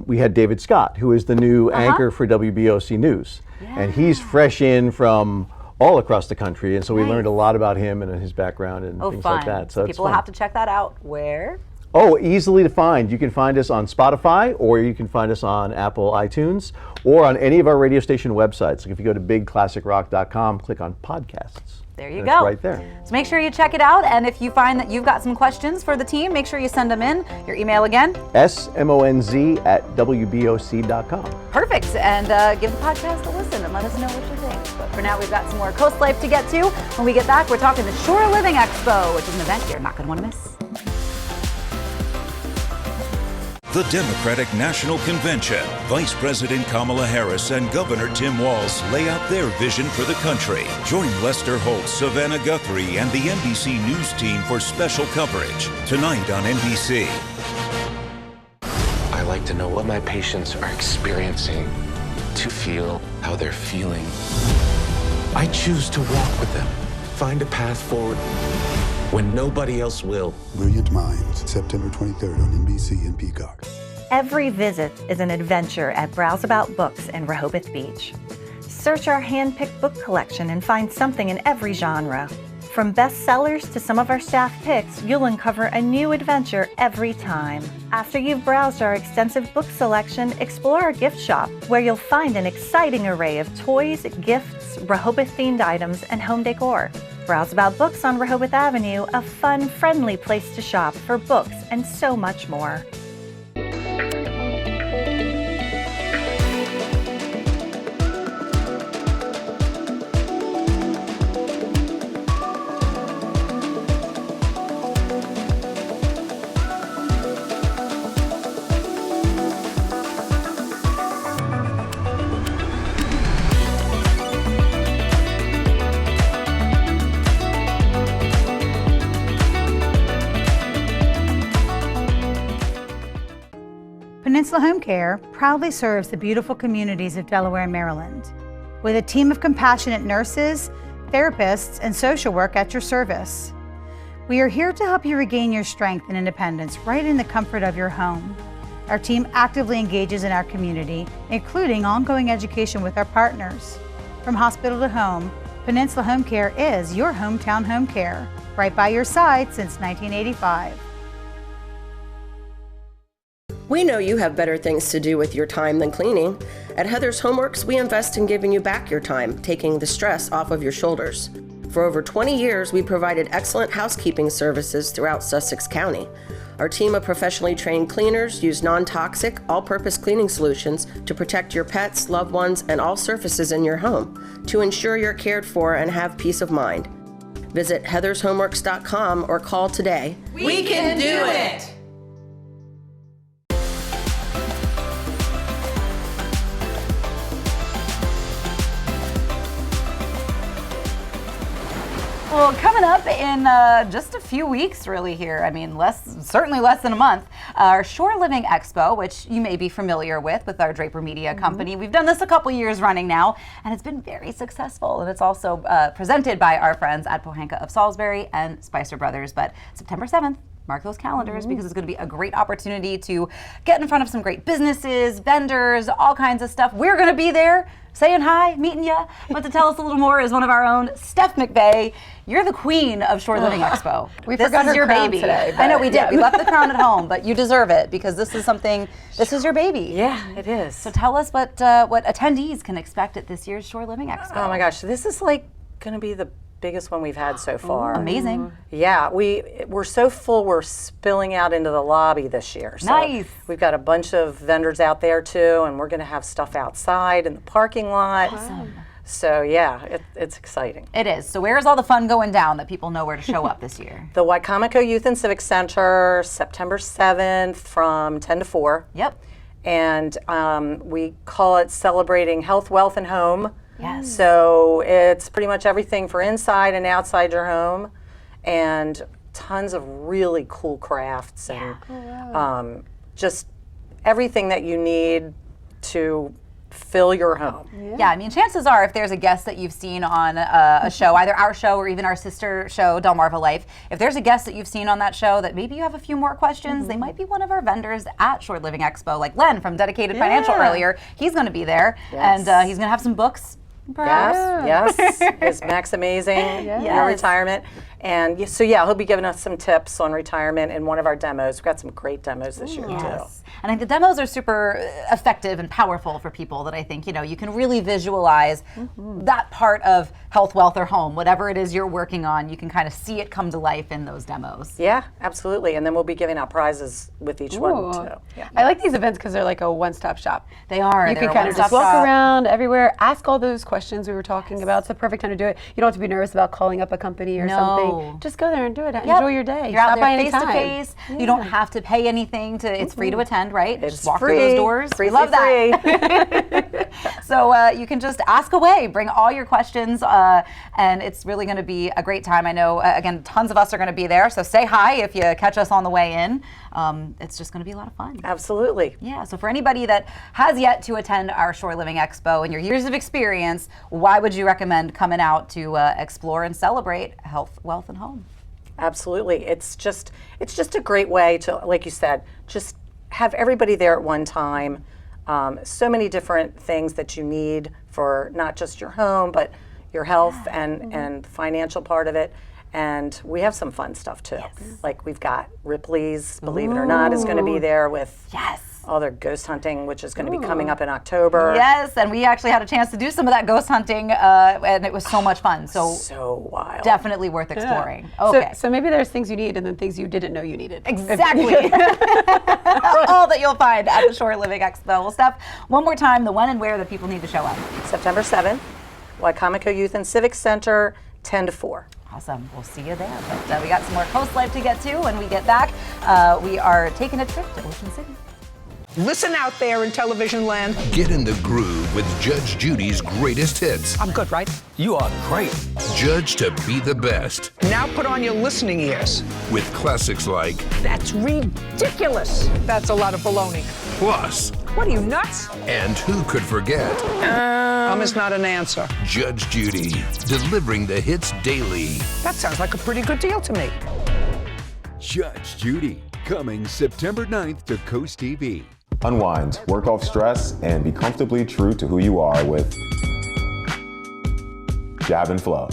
we had David Scott, who is the new anchor for WBOC News. And he's fresh in from all across the country, and so we learned a lot about him and his background and things like that. So people have to check that out. Where? Oh, easily to find. You can find us on Spotify, or you can find us on Apple iTunes, or on any of our radio station websites. Like if you go to bigclassicrock.com, click on podcasts. There you go. Right there. So make sure you check it out, and if you find that you've got some questions for the team, make sure you send them in. Your email again? smonz@wboc.com. Perfect, and give the podcast a listen and let us know what you think. But for now, we've got some more Coast Life to get to. When we get back, we're talking the Shore Living Expo, which is an event you're not going to want to miss. The Democratic National Convention. Vice President Kamala Harris and Governor Tim Walz lay out their vision for the country. Join Lester Holt, Savannah Guthrie, and the NBC News team for special coverage tonight on NBC. I like to know what my patients are experiencing, to feel how they're feeling. I choose to walk with them, find a path forward when nobody else will. Brilliant Minds, September 23rd on NBC and Peacock. Every visit is an adventure at Browse About Books in Rehoboth Beach. Search our hand-picked book collection and find something in every genre. From bestsellers to some of our staff picks, you'll uncover a new adventure every time. After you've browsed our extensive book selection, explore our gift shop, where you'll find an exciting array of toys, gifts, Rehoboth-themed items, and home decor. Browse About Books on Rehoboth Avenue, a fun, friendly place to shop for books and so much more. Peninsula Home Care proudly serves the beautiful communities of Delaware and Maryland, with a team of compassionate nurses, therapists, and social work at your service. We are here to help you regain your strength and independence right in the comfort of your home. Our team actively engages in our community, including ongoing education with our partners. From hospital to home, Peninsula Home Care is your hometown home care, right by your side since 1985. We know you have better things to do with your time than cleaning. At Heather's Homeworks, we invest in giving you back your time, taking the stress off of your shoulders. For over 20 years, we provided excellent housekeeping services throughout Sussex County. Our team of professionally trained cleaners use non-toxic, all-purpose cleaning solutions to protect your pets, loved ones, and all surfaces in your home to ensure you're cared for and have peace of mind. Visit heathershomeworks.com or call today. We can do it! Well, coming up in just a few weeks, really here. I mean, certainly less than a month. Our Shore Living Expo, which you may be familiar with our Draper Media company. We've done this a couple years running now, and it's been very successful. And it's also presented by our friends at Pohanka of Salisbury and Spicer Brothers. But September 7th. Mark those calendars because it's going to be a great opportunity to get in front of some great businesses, vendors, all kinds of stuff. We're going to be there saying hi, meeting you. But to tell us a little more is one of our own, Steph McVey. You're the queen of Shore Living Expo. We forgot her your crown baby today. I know we did. We left the crown at home, but you deserve it because this is something. This is your baby. Yeah, it is. So tell us what attendees can expect at this year's Shore Living Expo. Oh my gosh, this is like going to be the biggest one we've had so far. Amazing. Yeah, we're so full we're spilling out into the lobby this year. So nice. We've got a bunch of vendors out there too, and we're going to have stuff outside in the parking lot. Awesome. So yeah, it's exciting. It is. So where's all the fun going down that people know where to show up this year? The Wicomico Youth and Civic Center, September 7th from 10 to 4. Yep. And we call it Celebrating Health, Wealth, and Home. Yes. So it's pretty much everything for inside and outside your home, and tons of really cool crafts and just everything that you need to fill your home. Yeah, I mean, chances are if there's a guest that you've seen on a show, either our show or even our sister show, Delmarva Life, if there's a guest that you've seen on that show that maybe you have a few more questions, they might be one of our vendors at Shore Living Expo, like Len from Dedicated Financial earlier. He's going to be there, and he's going to have some books. Yes. Is Max amazing? Your retirement. And so he'll be giving us some tips on retirement in one of our demos. We've got some great demos this year too. And I think the demos are super effective and powerful for people that I think, you can really visualize that part of health, wealth, or home, whatever it is you're working on, you can kind of see it come to life in those demos. Yeah, absolutely. And then we'll be giving out prizes with each one too. Yeah. I like these events because they're like a one-stop shop. They are. You can kind of just walk around everywhere, ask all those questions we were talking about. It's the perfect time to do it. You don't have to be nervous about calling up a company or something. Just go there and do it. Enjoy your day. You're out Stop by there face to anytime. face. You don't have to pay anything. It's free to attend, right? It's just walk free. through those doors. Free, love free. that. So you can just ask away. Bring all your questions, and it's really going to be a great time. I know, again, tons of us are going to be there. So say hi if you catch us on the way in. It's just going to be a lot of fun. Absolutely. Yeah. So for anybody that has yet to attend our Shore Living Expo in your years of experience, why would you recommend coming out to explore and celebrate health, wealth, and home? Absolutely. It's just a great way to, like you said, just have everybody there at one time. So many different things that you need for not just your home, but your health and the financial part of it. And we have some fun stuff too. Like we've got Ripley's, believe it or not, is going to be there with all their ghost hunting, which is going to be coming up in October. Yes, and we actually had a chance to do some of that ghost hunting, and it was so much fun. So wild. Definitely worth exploring. Yeah. Okay. So maybe there's things you need and then things you didn't know you needed. Exactly. All that you'll find at the Shore Living Expo. Well, Steph, one more time, the when and where that people need to show up. September 7th, Wicomico Youth and Civic Center, 10 to 4. Awesome. We'll see you there. But we got some more Coast Life to get to when we get back. We are taking a trip to Ocean City. Listen out there in television land. Get in the groove with Judge Judy's greatest hits. I'm good, right? You are great. Judge to be the best. Now put on your listening ears. With classics like That's ridiculous. That's a lot of baloney. Plus, What are you, nuts? and who could forget? Is not an answer. Judge Judy, delivering the hits daily. That sounds like a pretty good deal to me. Judge Judy, coming September 9th to Coast TV. Unwind, work off stress, and be comfortably true to who you are with Jab and Flow.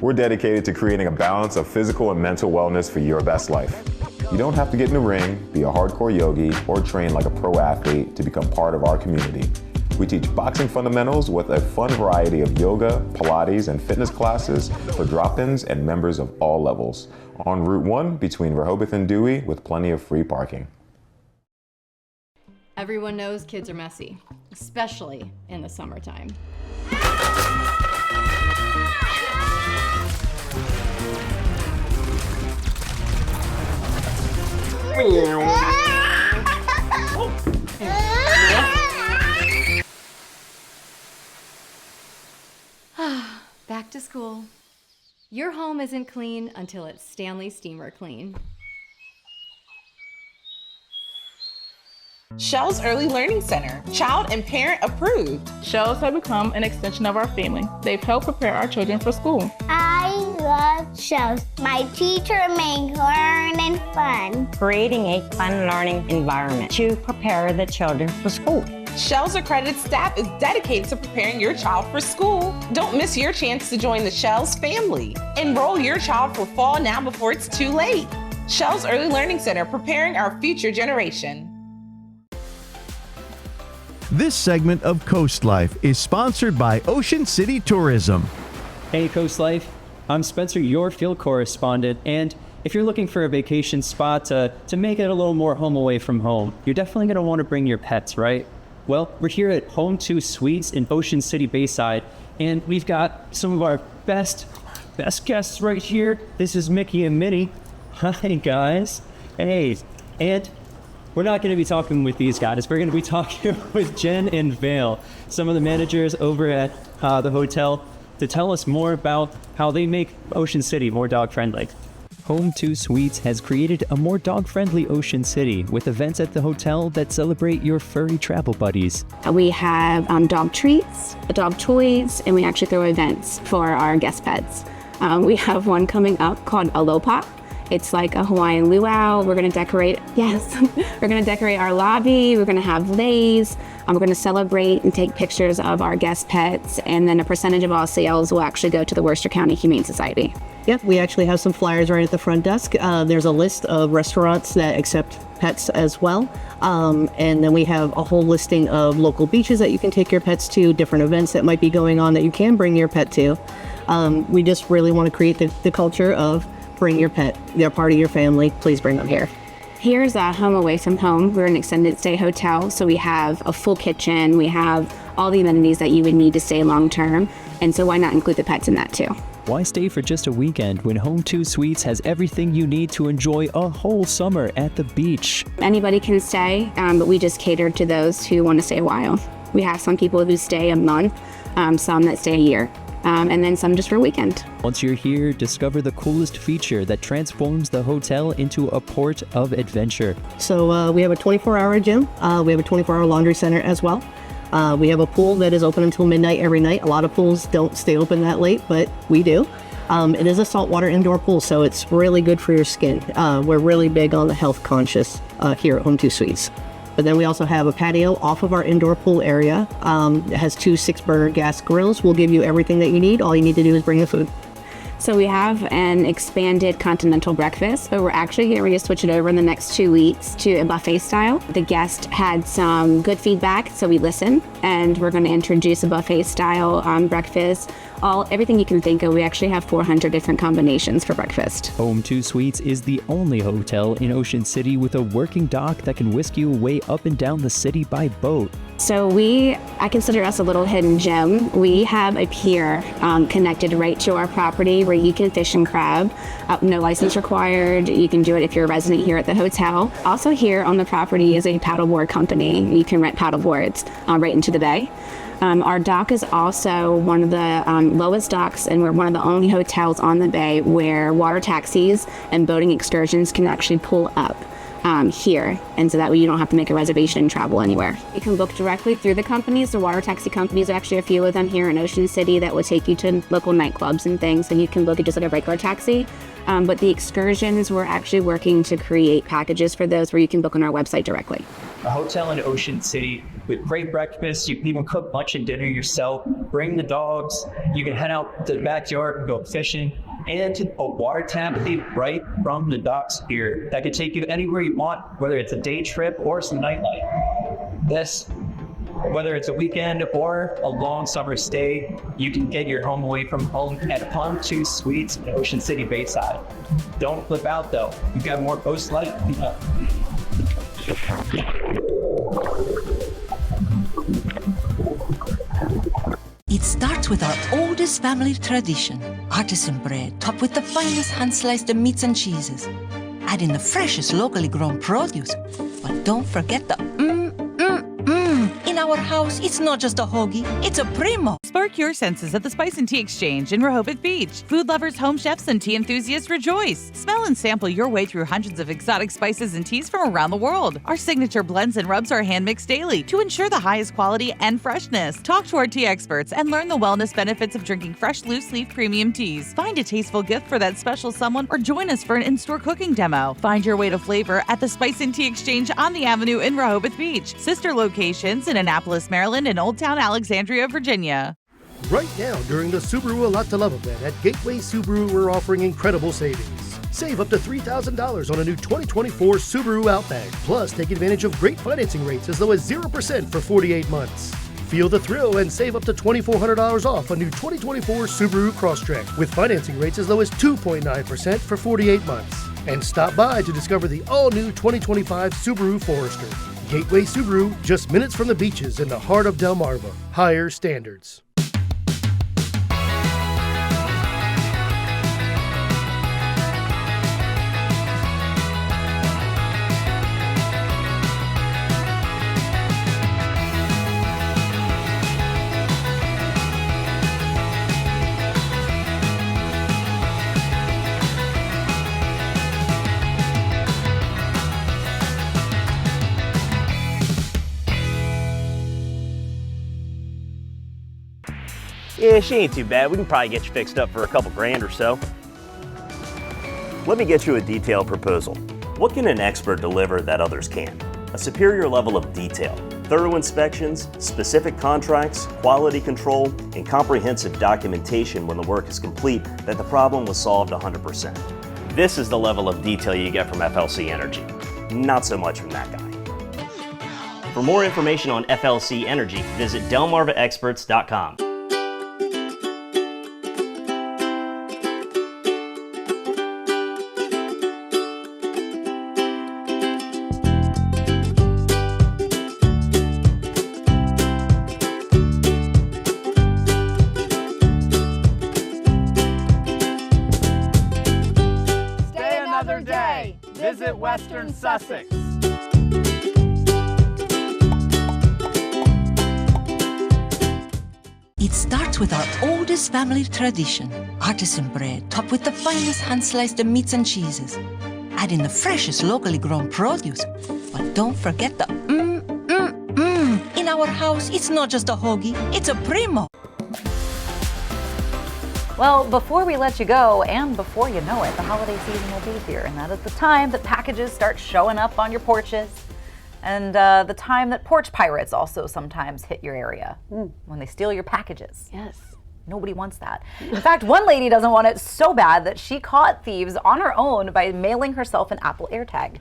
We're dedicated to creating a balance of physical and mental wellness for your best life. You don't have to get in the ring, be a hardcore yogi, or train like a pro athlete to become part of our community. We teach boxing fundamentals with a fun variety of yoga, Pilates, and fitness classes for drop-ins and members of all levels. On Route 1 between Rehoboth and Dewey with plenty of free parking. Everyone knows kids are messy, especially in the summertime. Back to school. Your home isn't clean until it's Stanley Steamer Clean. Shell's Early Learning Center, child and parent approved. Shells have become an extension of our family. They've helped prepare our children for school. I love Shells. My teacher makes learning fun. Creating a fun learning environment to prepare the children for school. Shell's accredited staff is dedicated to preparing your child for school. Don't miss your chance to join the Shell's family. Enroll your child for fall now before it's too late. Shell's Early Learning Center, preparing our future generation. This segment of Coast Life is sponsored by Ocean City Tourism. Hey Coast Life, I'm Spencer, your field correspondent, and if you're looking for a vacation spot to make it a little more home away from home, you're definitely going to want to bring your pets, right? Well, we're here at Home 2 Suites in Ocean City Bayside, and we've got some of our best guests right here. This is Mickey and Minnie. Hi, guys. Hey, and we're not going to be talking with these guys. We're going to be talking with Jen and Vale, some of the managers over at the hotel, to tell us more about how they make Ocean City more dog-friendly. Home 2 Suites has created a more dog-friendly Ocean City with events at the hotel that celebrate your furry travel buddies. We have dog treats, dog toys, and we actually throw events for our guest pets. We have one coming up called Aloha. It's like a Hawaiian luau. We're gonna decorate, we're gonna decorate our lobby. We're gonna have leis. We're gonna celebrate and take pictures of our guest pets, and then a percentage of all sales will actually go to the Worcester County Humane Society. Yep, we actually have some flyers right at the front desk. There's a list of restaurants that accept pets as well. And then we have a whole listing of local beaches that you can take your pets to, different events that might be going on that you can bring your pet to. We just really want to create the culture of bring your pet. They're part of your family. Please bring them here. Here's a home away from home. We're an extended stay hotel, so we have a full kitchen. We have all the amenities that you would need to stay long term. And so why not include the pets in that too? Why stay for just a weekend when Home 2 Suites has everything you need to enjoy a whole summer at the beach? Anybody can stay, but we just cater to those who want to stay a while. We have some people who stay a month, some that stay a year, and then some just for a weekend. Once you're here, discover the coolest feature that transforms the hotel into a port of adventure. So we have a 24-hour gym. We have a 24-hour laundry center as well. We have a pool that is open until midnight every night. A lot of pools don't stay open that late, but we do. It is a saltwater indoor pool, so it's really good for your skin. We're really big on the health conscious here at Home 2 Suites. But then we also have a patio off of our indoor pool area. It has 2 6-burner gas grills. We'll give you everything that you need. All you need to do is bring the food. So we have an expanded continental breakfast, but we're actually getting ready to switch it over in the next 2 weeks to a buffet style. The guest had some good feedback, so we listened, and we're going to introduce a buffet style breakfast. Everything you can think of. We actually have 400 different combinations for breakfast. Home 2 Suites is the only hotel in Ocean City with a working dock that can whisk you away up and down the city by boat. So I consider us a little hidden gem. We have a pier connected right to our property where you can fish and crab. No license required. You can do it if you're a resident here at the hotel. Also here on the property is a paddleboard company. You can rent paddleboards right into the bay. Our dock is also one of the lowest docks, and we're one of the only hotels on the bay where water taxis and boating excursions can actually pull up. here, and so that way you don't have to make a reservation and travel anywhere. You can book directly through the companies. The water taxi companies, actually a few of them here in Ocean City that will take you to local nightclubs and things, and you can book it just like a regular taxi. But the excursions, we're actually working to create packages for those where you can book on our website directly. A hotel in Ocean City with great breakfast. You can even cook lunch and dinner yourself. Bring the dogs. You can head out to the backyard and go fishing. And a water taxi right from the docks here that could take you anywhere you want, whether it's a day trip or some nightlife. This, whether it's a weekend or a long summer stay, you can get your home away from home at Palm 2 Suites in Ocean City Bayside. Don't flip out though. You've got more Coast Life. It starts with our oldest family tradition, artisan bread topped with the finest hand-sliced meats and cheeses. Add in the freshest locally grown produce, but don't forget the In our house, it's not just a hoagie, it's a primo. Spark your senses at the Spice and Tea Exchange in Rehoboth Beach. Food lovers, home chefs, and tea enthusiasts rejoice. Smell and sample your way through hundreds of exotic spices and teas from around the world. Our signature blends and rubs are hand-mixed daily to ensure the highest quality and freshness. Talk to our tea experts and learn the wellness benefits of drinking fresh, loose-leaf premium teas. Find a tasteful gift for that special someone or join us for an in-store cooking demo. Find your way to flavor at the Spice and Tea Exchange on the Avenue in Rehoboth Beach. Sister locations in Annapolis, Maryland, and Old Town Alexandria, Virginia. Right now, during the Subaru A Lot to Love event at Gateway Subaru, we're offering incredible savings. Save up to $3,000 on a new 2024 Subaru Outback. Plus, take advantage of great financing rates as low as 0% for 48 months. Feel the thrill and save up to $2,400 off a new 2024 Subaru Crosstrek with financing rates as low as 2.9% for 48 months. And stop by to discover the all-new 2025 Subaru Forester. Gateway Subaru, just minutes from the beaches in the heart of Delmarva. Higher standards. Yeah, she ain't too bad. We can probably get you fixed up for a couple grand or so. Let me get you a detailed proposal. What can an expert deliver that others can't? A superior level of detail, thorough inspections, specific contracts, quality control, and comprehensive documentation when the work is complete that the problem was solved 100%. This is the level of detail you get from FLC Energy. Not so much from that guy. For more information on FLC Energy, visit delmarvaexperts.com. Visit Western Sussex. It starts with our oldest family tradition, artisan bread topped with the finest hand-sliced meats and cheeses. Add in the freshest locally grown produce, but don't forget the In our house, it's not just a hoagie, it's a primo. Well, before we let you go, and before you know it, the holiday season will be here, and that is the time that packages start showing up on your porches, and the time that porch pirates also sometimes hit your area, when they steal your packages. Yes. Nobody wants that. In fact, one lady doesn't want it so bad that she caught thieves on her own by mailing herself an Apple AirTag.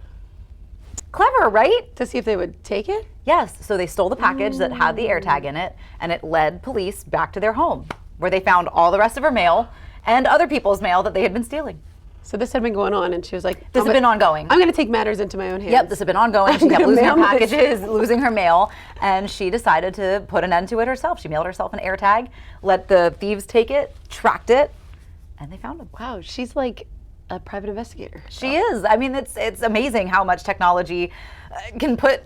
Clever, right? To see if they would take it? Yes, so they stole the package that had the AirTag in it, and it led police back to their home, where they found all the rest of her mail and other people's mail that they had been stealing. So this had been going on, and she was like, This had been ongoing. I'm going to take matters into my own hands. Yep, this had been ongoing. She kept losing her packages, losing her mail, and she decided to put an end to it herself. She mailed herself an AirTag, let the thieves take it, tracked it, and they found them. Wow, she's like a private investigator. She is. I mean, it's amazing how much technology can put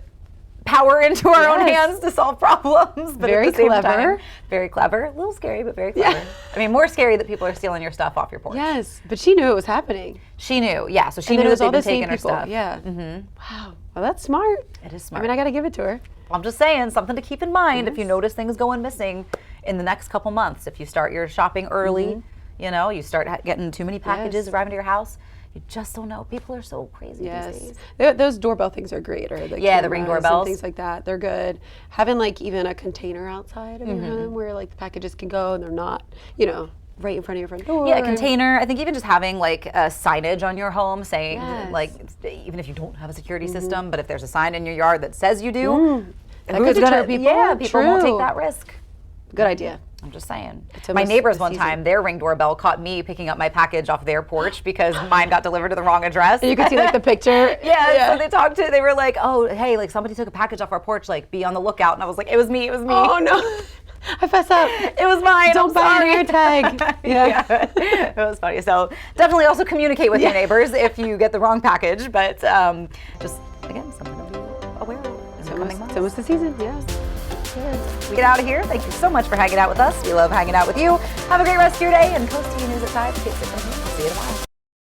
power into our own hands to solve problems. But Very at the same clever. time, very clever. A little scary, but very clever. I mean, more scary that people are stealing your stuff off your porch. Yes, but she knew it was happening. She knew, yeah. So she And then knew it was that all they'd the been same taking her people. stuff. Yeah. Mm-hmm. Wow. Well, that's smart. It is smart. I mean, I got to give it to her. I'm just saying, something to keep in mind if you notice things going missing in the next couple months. If you start your shopping early, you know, you start getting too many packages arriving to your house. You just don't know. People are so crazy these days. Those doorbell things are great, or the the ring cameras doorbells, and things like that. They're good. Having like even a container outside of your home where like the packages can go and they're not, you know, right in front of your front door. Yeah, a container. I think even just having like a signage on your home saying, like, even if you don't have a security system, but if there's a sign in your yard that says you do, that could deter people. Yeah, people won't take True. that risk. Good idea. I'm just saying. almost My neighbors the one season. time, their ring doorbell caught me picking up my package off their porch because mine got delivered to the wrong address. And you could see like the picture. So they were like, oh, hey, like somebody took a package off our porch, like be on the lookout. And I was like, it was me. Oh no. I fess up. It was mine. Don't buy an air tag. It was funny. So definitely also communicate with your neighbors if you get the wrong package. But just, again, something to be aware of in the coming months. It's almost the season, yes. We get out of here. Thank you so much for hanging out with us. We love hanging out with you. Have a great rest of your day. And Coast TV News at 5. See you tomorrow.